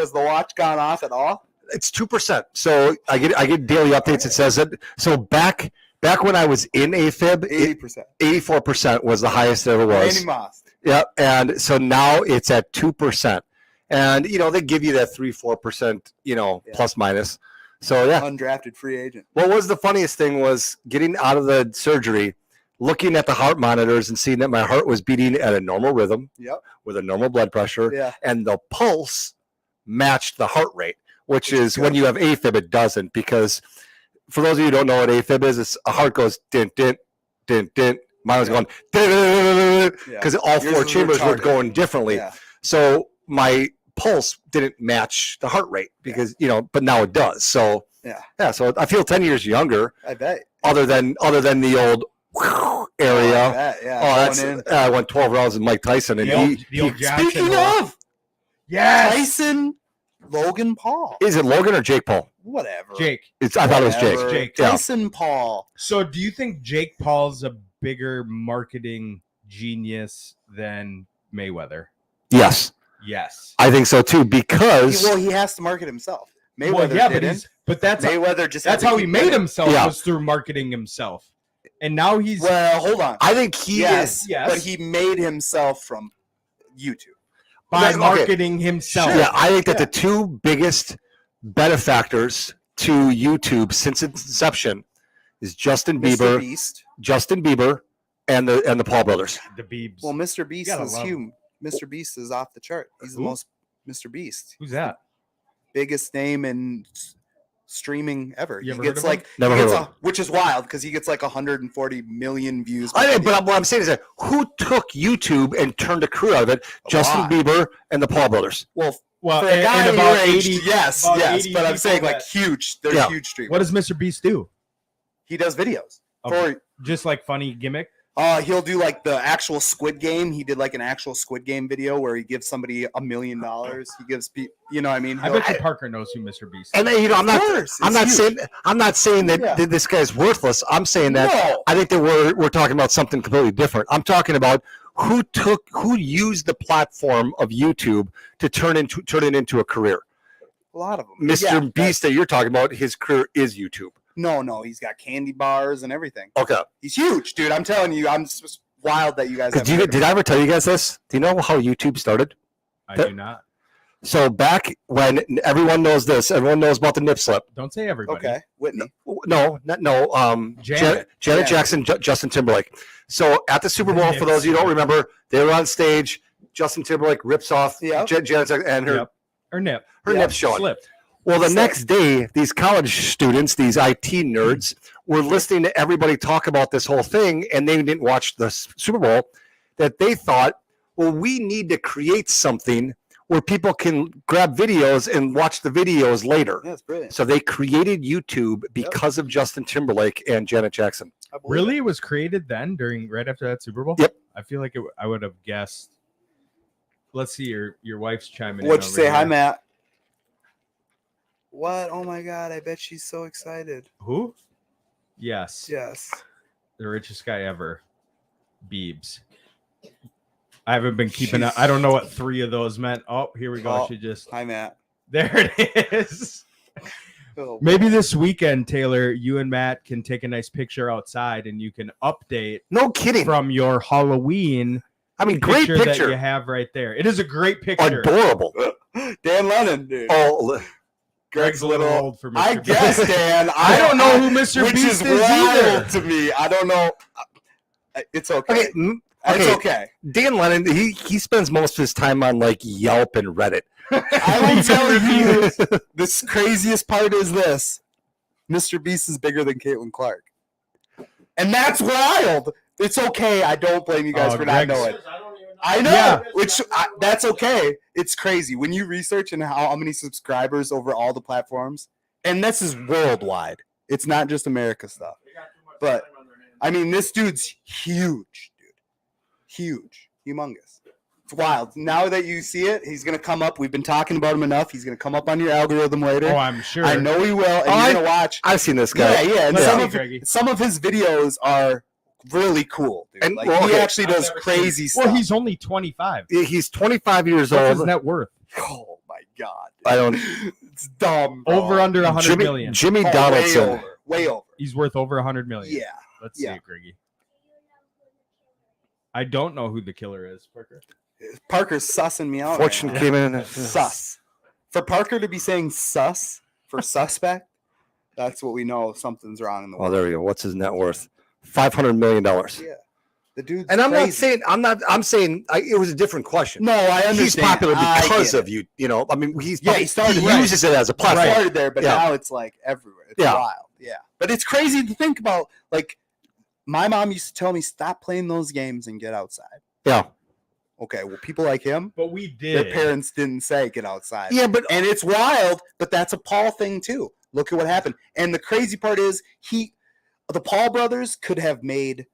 gone off at all? It's 2%. So I get daily updates. It says it. So back when I was in AFib, 80%. 84% was the highest it ever was. Randy Moss. Yeah, and so now it's at 2%, and they give you that 3-4%, Yeah. plus minus. So yeah, Undrafted free agent. what was the funniest thing was getting out of the surgery, looking at the heart monitors and seeing that my heart was beating at a normal rhythm Yep. with a normal blood pressure, Yeah. and the pulse matched the heart rate, which Which is is when good. you have AFib, it doesn't, because for those of you who don't know what AFib is, it's a heart goes dint, dint, dint, dint, Mine was Yeah. going Yeah. because all Yours four is chambers were retarded. going differently. Yeah. So my pulse didn't match the heart rate because but now it does. So Yeah. So I feel 10 years younger. I bet. Other than the old I area. bet, yeah. Oh, that's going in. I went 12 rounds with Mike Tyson, and The old Jackson Speaking roll. of Yes, Tyson, Logan Paul, is it Logan or Jake Paul? whatever. Jake. I thought it was Whatever. Jake. Jake. Yeah. Tyson Paul. So, do you think Jake Paul's a bigger marketing genius than Mayweather? Yes, Yes. I think so too. Because He has to market himself. Mayweather Well, yeah, didn't. but that's Mayweather just had that's to how he keep made it. himself Yeah. was through marketing himself, and now he's Well, hold on. I think he Yes, is. Yes. but he made himself from YouTube. by okay. marketing himself. Yeah, I think that Yeah. the two biggest benefactors to YouTube since its inception is Justin Mr. Bieber, Beast. and the Paul brothers. The Beebs. Well, Mr. Beast gotta is love huge. Mr. Beast is off the chart. He's the Who? most Mr. Beast. Who's that? Biggest name in streaming ever. You He ever gets heard of him? like Never he gets heard of which is wild because he gets like 140 million views. per I think, video. but what I'm saying is that who took YouTube and turned a career out of it? A Justin lot. Bieber and the Paul brothers. Well, Well, for a guy and your about age, 80. yes, about yes. 80 But I'm people saying like that- huge. They're Yeah. huge streamers. What does Mr. Beast do? He does videos Okay. for. Just like funny gimmick. He'll do like the actual Squid Game. He did like an actual Squid Game video where he gives somebody $1 million. He gives people, you know what I mean? I bet you Parker knows who Mr. Beast is. And then, I'm Of not. course, I'm it's not huge. saying that, Yeah. that this guy's worthless. I'm saying that No. I think that we're talking about something completely different. I'm talking about who used the platform of YouTube to turn it into a career. A lot of them. Mr. Yeah, Beast that you're talking about, his career is YouTube. No, he's got candy bars and everything. Okay. He's huge, dude. I'm telling you, I'm just wild that you guys. Because haven't heard of did I ever tell you guys this? Do you know how YouTube started? I do not. So back when everyone knows this, everyone knows about the nip slip. Don't say him. everybody. Okay, Whitney. No. Janet. Janet Yeah. Jackson, Justin Timberlake. So at the Super The Bowl, nip for those of you who don't slip. remember, they were on stage. Justin Timberlake rips off Yep. Janet Jackson and her Yep. Or nip. nip's showing. Slipped. Well, the Slip. next day, these college students, these IT nerds, were listening to everybody talk about this whole thing, and they didn't watch the Super Bowl. That they thought, well, we need to create something where people can grab videos and watch the videos later. Yeah, it's brilliant. So they created YouTube because of Justin Timberlake and Janet Jackson. I believe Really, it. it was created then right after that Super Bowl. Yep. I feel like I would have guessed. Let's see your wife's chiming in. What'd you over say? Hi, here. Matt. What? Oh my God! I bet she's so excited. Who? Yes. Yes. The richest guy ever. Beebs. I haven't been keeping up. I don't know what 3 of those meant. Oh, here we go. Oh. She just Hi, Matt. there it is. Oh, Maybe this weekend, Taylor, you and Matt can take a nice picture outside and you can update No kidding. from your Halloween I mean, great that you picture. have right there. It is a great picture. Adorable. Dan Lennon, dude. Oh, Greg's a little old for Mr. I Beast. guess, Dan. I don't know who Mr. Which Beast is is wild either. to me. I don't know. It's okay. okay. It's okay. Dan Lennon, he spends most of his time on like Yelp and Reddit. I will tell you, this craziest part is this: Mr. Beast is bigger than Caitlin Clark, and that's wild. It's okay. I don't blame you guys Oh, for not Greg's- knowing. I don't even know. I know, Yeah. that's okay. It's crazy when you research and how many subscribers over all the platforms, and this is worldwide. It's not just America stuff. They got too much But- time on their hands. I mean, this dude's huge, dude. Huge, humongous. It's wild. Now that you see it, he's gonna come up. We've been talking about him enough. He's gonna come up on your algorithm later. Oh, I'm sure. I know he will, and Oh, you're gonna watch. I've seen this guy. Yeah. And Let's some see, of Greggy. some of his videos are really cool, dude. And, Like well, he okay. actually does I've never crazy stuff. Well, he's only 25. He's 25 years What's his old. net worth? Oh my god, I don't. it's dumb. Bro. Over under 100 Jimmy, million. Jimmy Oh, Donaldson. way over. He's worth over 100 million. Yeah, Let's see yeah. it, Greggy. I don't know who the killer is, Parker. Parker's sussing me out. Fortune right now. came in. Sus. For Parker to be saying sus for suspect, that's what we know. Something's wrong in the Oh, world. there we go. What's his net worth? $500 million. Yeah, the dude's And I'm crazy. not saying I'm saying it was a different question. No, I understand. He's popular I because get of you. You know, I mean, he started he right. uses it as a It platform. started there, but Yeah. now it's like everywhere. It's Yeah. wild. Yeah, but it's crazy to think about. Like, my mom used to tell me, stop playing those games and get outside. Yeah. Okay, well, people like him, But we their did. parents didn't say get outside. Yeah, but And it's wild, but that's a Paul thing too. Look at what happened. And the crazy part is the Paul brothers could have made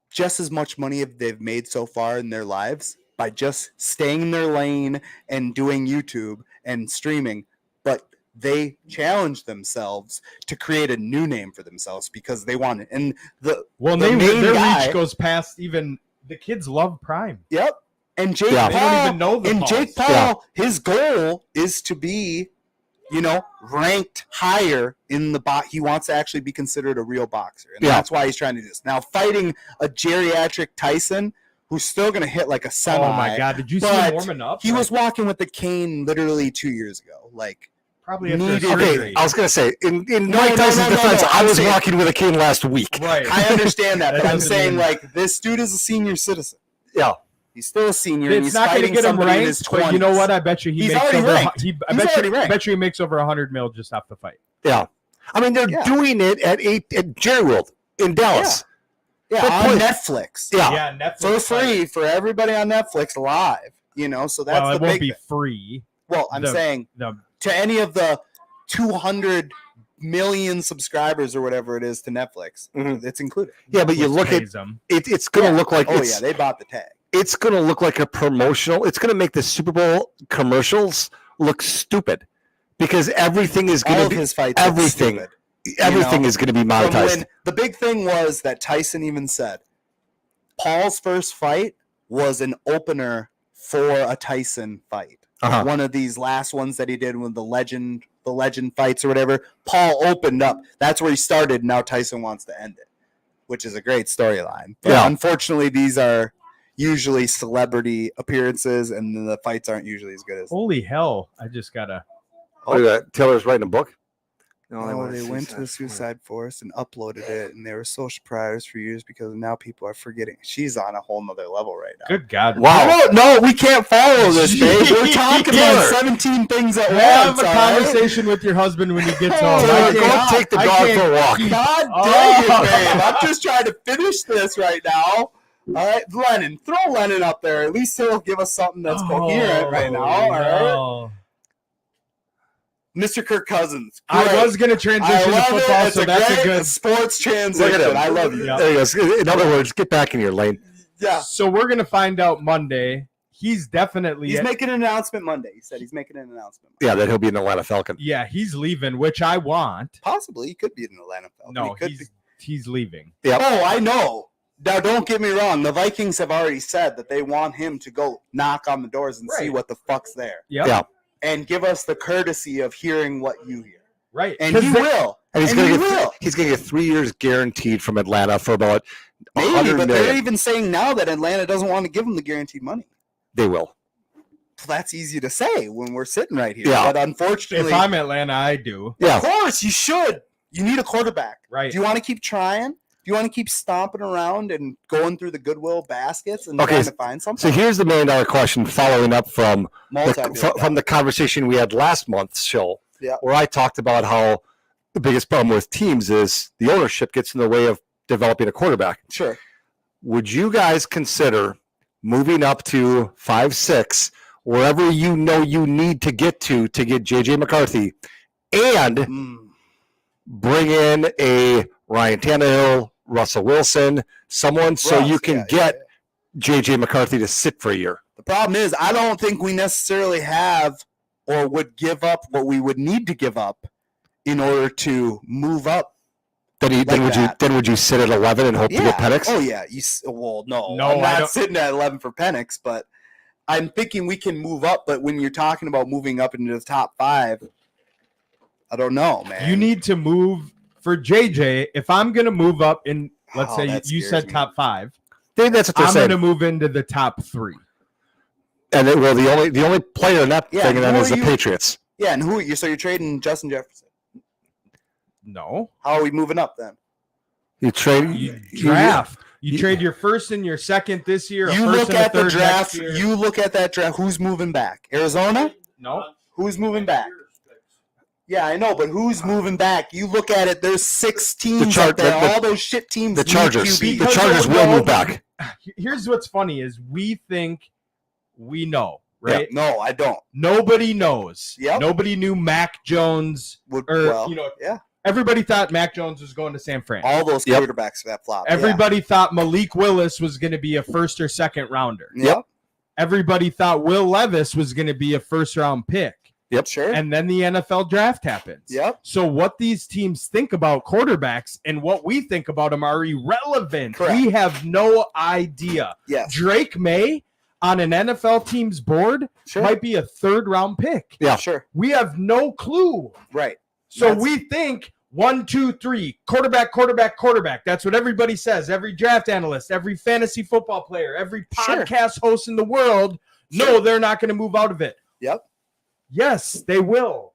just as much money as they've made so far in their lives by just staying in their lane and doing YouTube and streaming. But they challenged themselves to create a new name for themselves because they wanted. And their their guy, reach goes past even the kids love Prime. Yep. And Jake Yeah. They Paul, don't even know the and Pauls. Jake Paul, his goal is to be, ranked higher in the box. He wants to actually be considered a real boxer, and Yeah. that's why he's trying to do this. Now, fighting a geriatric Tyson, who's still going to hit like a semi. Oh my God! Did you see but him warming up? He was walking with the cane literally 2 years ago. Like, probably after needed- surgery. okay, I was gonna say in No, Mike no, Tyson's no, defense, no. I I'm was saying- walking with a cane last week. Right. I understand that, That but I'm doesn't saying mean- like this dude is a senior citizen. Yeah. He's still a senior. and It's he's not going to fighting get him somebody in his ranked, 20s. but you know what? I bet you he He's makes already over. ranked. I He's already ranked. bet you he makes over $100 million just off the fight. Yeah. I mean, they're Yeah. doing it at Jerry World in Dallas. Yeah, But on please- Netflix. Yeah. Netflix For fight. free for everybody on Netflix live. So that's Well, the it won't big be thing. free. Well, I'm the- saying The to any of the 200 million subscribers or whatever it is to Netflix, Mhm. it's included. Yeah, but you Netflix look at pays them. it's going to look like Oh it's yeah, they bought the tag. it's going to look like a promotional. It's going to make the Super Bowl commercials look stupid because everything is All going of to be his fights. look everything. stupid. Everything is going to be From monetized. when the big thing was that Tyson even said Paul's first fight was an opener for a Tyson fight. Uh-huh. One of these last ones that he did with the legend fights or whatever. Paul opened up. That's where he started. Now Tyson wants to end it, which is a great storyline. But Yeah. unfortunately, these are usually celebrity appearances, and the fights aren't usually as good as. Holy hell! I just gotta. Look at that. Taylor's writing a book. They went to the Suicide Forest and uploaded it, and they were social priors for years because now people are forgetting. She's on a whole nother level right now. Good God! Wow. No, we can't follow this, babe. We're talking about 17 things at Have once. a all right? conversation with your husband when he gets Oh, home. my I God. can't- Go take the I dog can't for a walk. keep- God dang it, babe. I'm just trying to finish this right now. All right, Lennon. Throw Lennon up there. At least he'll give us something that's coherent right now. All right. no. Mr. Kirk Cousins. I Great. was gonna I transition to love football, it. so It's that's a a great good. sports transition. Look at him. I love you. Yeah. There you go. In other words, get back in your lane. Yeah. So we're gonna find out Monday. He's definitely. He's making an announcement Monday. He said he's making an announcement. Yeah, that he'll be an Atlanta Falcon. yeah, he's leaving, which I want. Possibly. He could be in Atlanta Falcon. No, he could he's leaving. Yep. Oh, I know. Now, don't get me wrong. The Vikings have already said that they want him to go knock on the doors and see Right. what the fuck's there, Yep. Yeah. and give us the courtesy of hearing what you hear. Right. And 'Cause he they- will. And he's And going he to will. get he's going to get 3 years guaranteed from Atlanta for about Maybe, 100 but million. they're even saying now that Atlanta doesn't want to give him the guaranteed money. They will. So that's easy to say when we're sitting right here. Yeah. But unfortunately, If I'm Atlanta, I do. Yeah. of course, you should. You need a quarterback. Right. Do you want to keep trying? Do you want to keep stomping around and going through the Goodwill baskets and Okay, trying to find So something? here's the $1 million question following up from Multi-billion from the conversation we had last month's show, Yeah. where I talked about how the biggest problem with teams is the ownership gets in the way of developing a quarterback. Sure. Would you guys consider moving up to 5-6, wherever you know you need to get get JJ McCarthy, and Mm. bring in a Ryan Tannehill, Russell Wilson, someone so Russ, you can yeah, get yeah. JJ McCarthy to sit for a year? The problem is, I don't think we necessarily have or would give up what we would need to give up in order to move up. Then would you sit at 11 and hope to get Penix? Oh yeah. Well, no. No, I'm I not don't- sitting at 11 for Penix, but I'm thinking we can move up. But when you're talking about moving up into the top 5, I don't know, man. You need to move for JJ. If I'm gonna move up in, let's Oh, say that you scares said me. top 5, That's what they're I'm saying. gonna move into the top 3. And the only player in that Yeah, thing then who is are the you- Patriots. Yeah, and who are you? So you're trading Justin Jefferson. No, How are we moving up then? You trade you draft. You trade your first and your second this year. A You first look and a at the third draft. next year. You look at that draft. Who's moving back? Arizona? No, Who's moving back? Yeah, I know, but who's moving back? You look at it. There's 6 teams Char- up there. the- All those shit teams. The need Chargers. QBs. The Chargers will move back. Here's what's funny is we think we know, right? No, I don't. Nobody knows. Yep. Nobody knew Mac Jones, Yeah. everybody thought Mac Jones was going to San Fran. All those Yep. quarterbacks that flop. Everybody thought Malik Willis was going to be a first or second rounder. Yeah. Yep. Everybody thought Will Levis was going to be a first round pick. Yep. Sure. And then the NFL draft happens. Yep. So what these teams think about quarterbacks and what we think about them are irrelevant. Correct. We have no idea. Yes. Drake May on an NFL team's board Sure. might be a third round pick. Yeah. Sure. We have no clue. Right. So That's- we think 1, 2, 3, quarterback, quarterback, quarterback. That's what everybody says. Every draft analyst, every fantasy football player, every Sure. podcast host in the world. No, Sure. they're not going to move out of it. Yep. Yes, they will.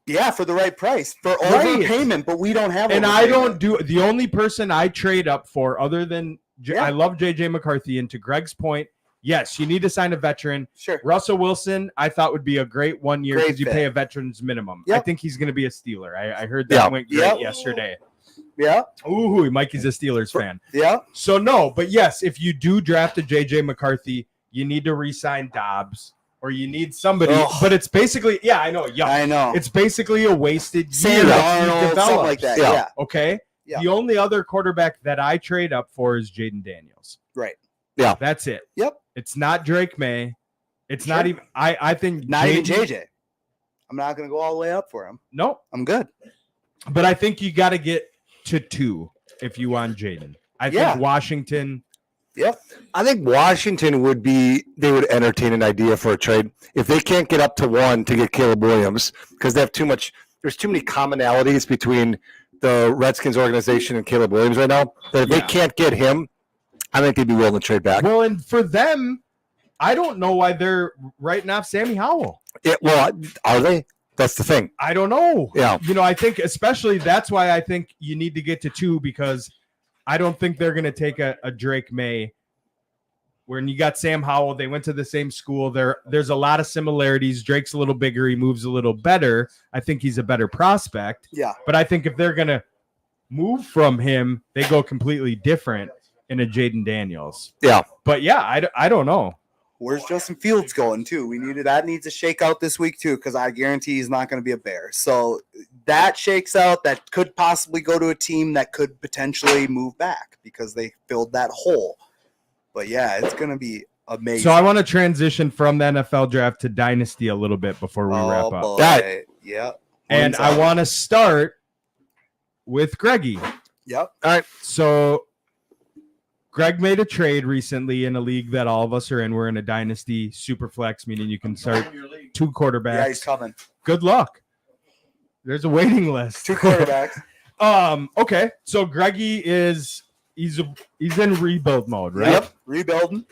Yeah, for the right price, for Right. overpayment, but we don't have. And I overpayment. don't do the only person I trade up for other than Yeah. I love JJ McCarthy. And to Greg's point, yes, you need to sign a veteran. Sure. Russell Wilson, I thought would be a great 1 year Great because you fit. pay a veteran's minimum. Yep. I think he's going to be a Steeler. I heard that Yeah. went great Yep. yesterday. Yeah. Ooh, Mikey's a Steelers fan. Yeah. So no, but yes, if you do draft a JJ McCarthy, you need to re-sign Dobbs or you need somebody. Ugh. But it's basically, yeah, I know, yeah, I know. it's basically a wasted Sam year. Darnold, You've something developed. like that. Yeah. Yeah. Okay. Yeah. The only other quarterback that I trade up for is Jaden Daniels. Right. That's it. Yep. It's not Drake May. It's Sure. not even. I think Not even Jaden- JJ. I'm not going to go all the way up for him. No, I'm good. but I think you got to get to 2 if you want Jaden. I Yeah. think Washington. Yep. I think Washington they would entertain an idea for a trade if they can't get up to 1 to get Caleb Williams because they have there's too many commonalities between the Redskins organization and Caleb Williams right now that if they Yeah. can't get him, I think they'd be willing to trade back. Well, and for them, I don't know why they're writing off Sammy Howell. Are they? That's the thing. I don't know. Yeah. I think especially that's why I think you need to get to 2 because I don't think they're going to take a Drake May. When you got Sam Howell, they went to the same school. There's a lot of similarities. Drake's a little bigger. He moves a little better. I think he's a better prospect. Yeah. But I think if they're going to move from him, they go completely different in a Jaden Daniels. Yeah. But yeah, I don't know. Where's Justin Fields going too? That needs to shake out this week too, because I guarantee he's not going to be a Bear. So that shakes out. That could possibly go to a team that could potentially move back because they filled that hole. But yeah, it's going to be amazing. So I want to transition from the NFL draft to Dynasty a little bit before we wrap up. boy. That- Yep. And I want to start with Greggy. Yep. So Greg made a trade recently in a league that all of us are in. We're in a Dynasty super flex, meaning you can start 2 quarterbacks. Yeah, he's coming. Good luck. There's a waiting list. 2 quarterbacks. Okay. So Greggy he's in rebuild mode, right? Yep. Rebuilding.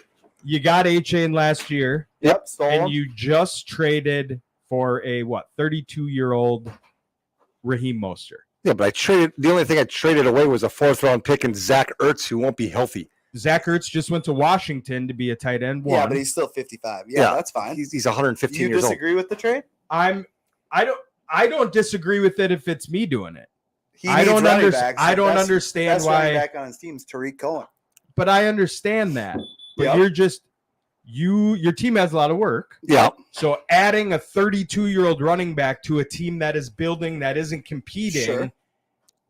You got A-Chain last year. Yep. Stolen. And you just traded for a 32-year-old Raheem Mostert. Yeah, but the only thing I traded away was a 4th-round pick in Zach Ertz, who won't be healthy. Zach Ertz just went to Washington to be a tight end 1. Yeah, but he's still 55. Yeah, that's fine. He's 115 You years old. disagree with the trade? I don't disagree with it if it's me doing it. He I needs don't running understand. backs. I don't Best- understand best running why. back on his team is Tariq Cohen. But I understand that. But Yep. you're just your team has a lot of work. Yeah. So adding a 32-year-old running back to a team that is building that isn't competing, Sure.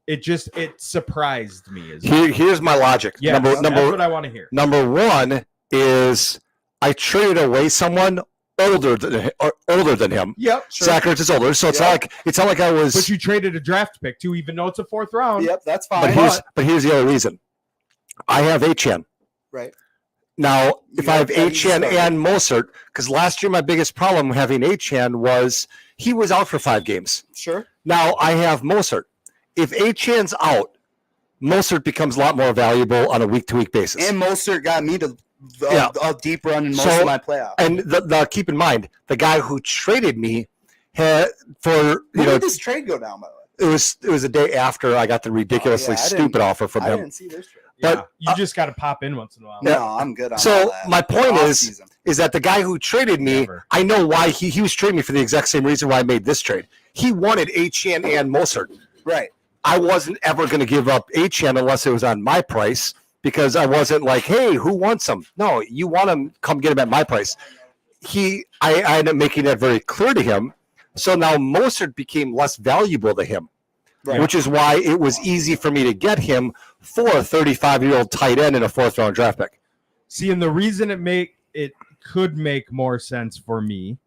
it surprised me. Here's my logic. Yeah, that's number what I want to hear. Number 1 is I traded away someone older than him. Yep. Zach Ertz is older, so it's Yep. not like I was. But you traded a draft pick too, even though it's a 4th round. Yep, that's But fine. here's the other reason. I have Achane. Right. Now, if I have Yeah, he's Achane starting. and Mostert, because last year my biggest problem having Achane was he was out for 5 games. Sure. Now I have Mostert. If Achane's out, Mostert becomes a lot more valuable on a week-to-week basis. And Mostert got me to Yeah. a deep run in most So- of my playoffs. And the keep in mind, the guy who traded me had Where did this trade go down, by the way? it was a day after I got the ridiculously I didn't- stupid offer from I him. didn't see this trade. But you just got to pop in once in a while. No, I'm good on all so that. my point Off-season. is that the guy who traded me, Never. I know why he was trading me for the exact same reason why I made this trade. He wanted Achane and Mostert. Right. I wasn't ever going to give up Achane unless it was on my price because I wasn't like, hey, who wants him? No, you want him, come get him at my price. I ended up making that very clear to him. So now Mostert became less valuable to him, Right. which is why it was easy for me to get him for a 35-year-old tight end in a 4th-round draft pick. See, and the reason it could make more sense for me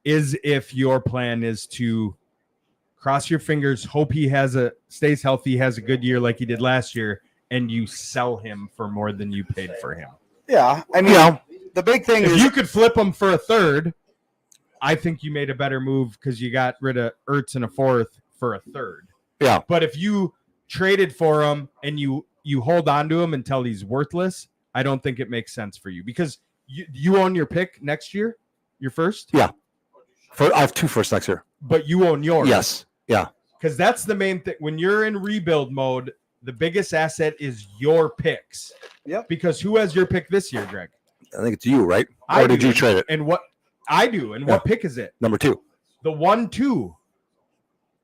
is if your plan is to cross your fingers, hope he stays healthy, has a good year like he did last year, and you sell him for more than you paid for him. Yeah. I mean, the big thing If is you could flip him for a third, I think you made a better move because you got rid of Ertz in a 4th for a third. Yeah. But if you traded for him and you hold on to him until he's worthless, I don't think it makes sense for you because you own your pick next year, your first. Yeah. I have 2 firsts next year. But you own yours. Yes. Yeah. Because that's the main thing. When you're in rebuild mode, the biggest asset is your picks. Yep. Because who has your pick this year, Greg? I think it's you, right? I Or did do. you trade it? And what I do. And what pick is it? Number 2. The 1-2.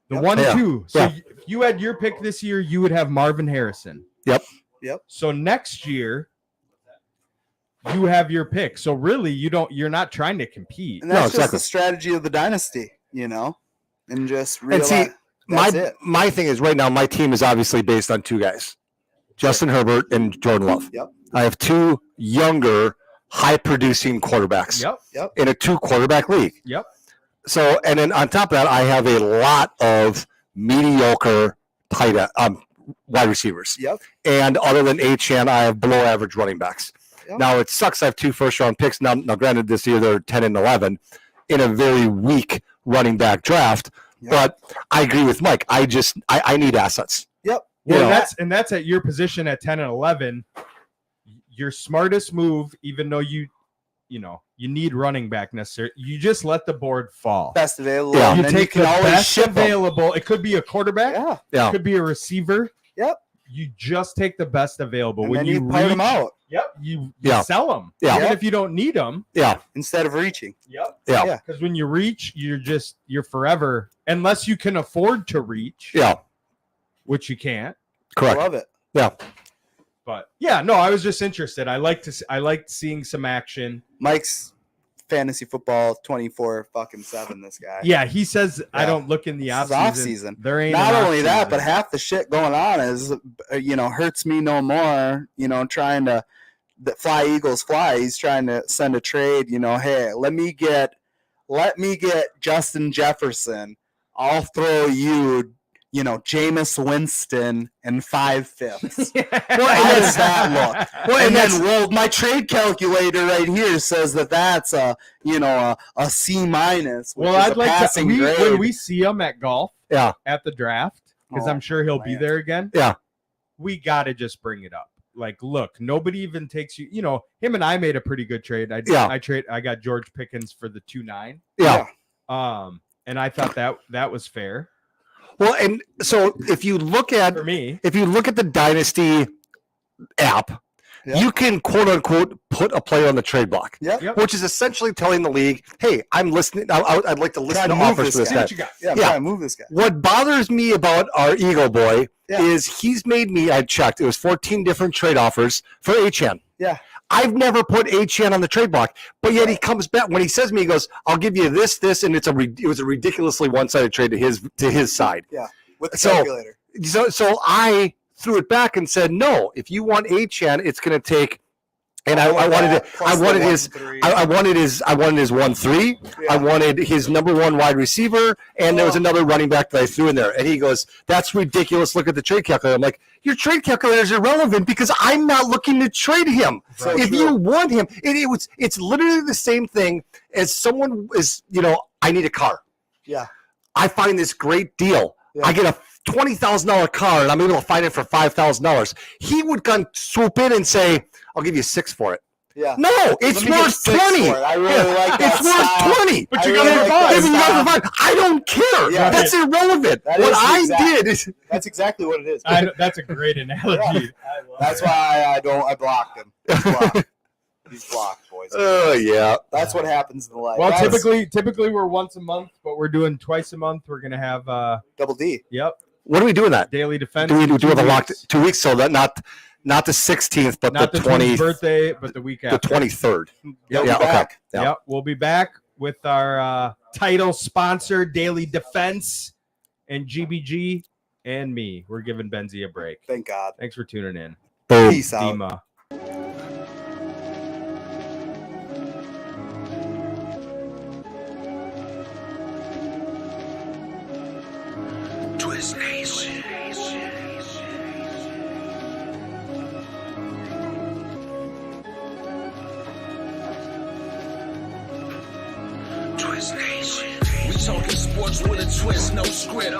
The Yep. 1-2. So Yeah. if you had your pick this year, you would have Marvin Harrison. Yep. Yep. So next year, you have your pick. So really, you're not trying to compete. and that's No, just exactly. the strategy of the dynasty, and just And realize see, that's it. my thing is right now my team is obviously based on 2 guys, Justin Herbert and Jordan Love. Yep. I have 2 younger, high-producing quarterbacks Yep. in a 2-quarterback league. Yep. So, and then on top of that, I have a lot of mediocre wide receivers. Yep. And other than Achane, I have below-average running backs. Yep. Now, it sucks I have 2 first-round picks. Now, granted, this year they're 10 and 11 in a very weak running back draft. Yep. But I agree with Mike. I need assets. Yep. Well, Yeah. that's at your position at 10 and 11. Your smartest move, even though you need running back necessarily, you just let the board fall. Best available. Yeah. and You then take can the always best ship 'em. available. It could be a quarterback. Yeah. Yeah. It could be a receiver. Yep. You just take the best available. And when then you you part them reach- out Yep. You Yeah. sell them. Yeah. Even Yep. if you don't need them. Yeah. instead of reaching. Yep. Yeah. Yeah. Because when you reach, you're forever, unless you can afford to reach, Yeah. which you can't. Correct. Love it. Yeah. But yeah, no, I was just interested. I liked seeing some action. Mike's fantasy football 24/7. This guy. Yeah, he says I Yeah. don't look in the This off is off season. season. There ain't Not an only off that, but season. half the shit going on is, hurts me no more. Trying to fly Eagles fly. He's trying to send a trade. Hey, let me get Justin Jefferson. I'll throw you, Jameis Winston and 5/5. How does that look? Well, And and then, my trade calculator right here says that's a C minus. Well, I'd like to when we see him at golf Yeah. at the draft, because Oh, I'm sure he'll be man. there again. Yeah. We got to just bring it up. Like, look, nobody even takes you. Him and I made a pretty good trade. I got George Pickens for the 2-9. Yeah. And I thought that was fair Well, and so if you look at for me. the Dynasty app, Yeah. you can quote unquote put a player on the trade block, Yep. which is essentially telling the league, "Hey, I'm listening. I'd like to listen Try to to move offers this for this See guy." what you got. Yeah, I'm Yeah. trying to move this guy. What bothers me about our Eagle boy Yeah. is he's made me. I checked. It was 14 different trade offers for Achane. Yeah. I've never put Achane on the trade block, but yet he comes back when he says to me, he goes, "I'll give you this, and it was a ridiculously one-sided trade to his side." With the So- calculator. So I threw it back and said, "No, if you want Achane, it's going to take." And I wanted it. I wanted his 1-3. I wanted his number 1 wide receiver, and there was another running back that I threw in there. And he goes, "That's ridiculous. Look at the trade calculator." I'm like, "Your trade calculator is irrelevant because I'm not looking to trade him. So if true. you want him, it's literally the same thing as someone is. I need a car. Yeah. I find this great deal. Yeah. I get a $20,000 car, and I'm able to find it for $5,000. He would come swoop in and say, "I'll give you 6 for it." Yeah. No, it's Let me get worth 6 20. for it. I really like that It's worth style. 20. But I you're really gonna like buy that it. If you style. guys are fine, I don't care. Yeah. That's irrelevant. That What is I exact- did is That's exactly what it is. That's a great analogy. That's why I blocked him. He's blocked. He's blocked, boys. oh yeah. That's what happens in life. Well, That's typically we're once a month, but we're doing twice a month. We're gonna have double D. What are we doing that? daily defense. Do we in do 2 the locked weeks. 2 weeks? So that not the 16th, but Not the the 20th 20th, birthday, but the week the after. 23rd. They'll Yeah, be okay. back. Yeah. Yep, we'll be back with our title sponsor, Daily Defense, and GBG and me. We're giving Benzie a break. Thank God. Thanks for tuning in. Boom. Peace out. Dima. Twist Nation. Twist Nation. We talking sports with a twist, no script.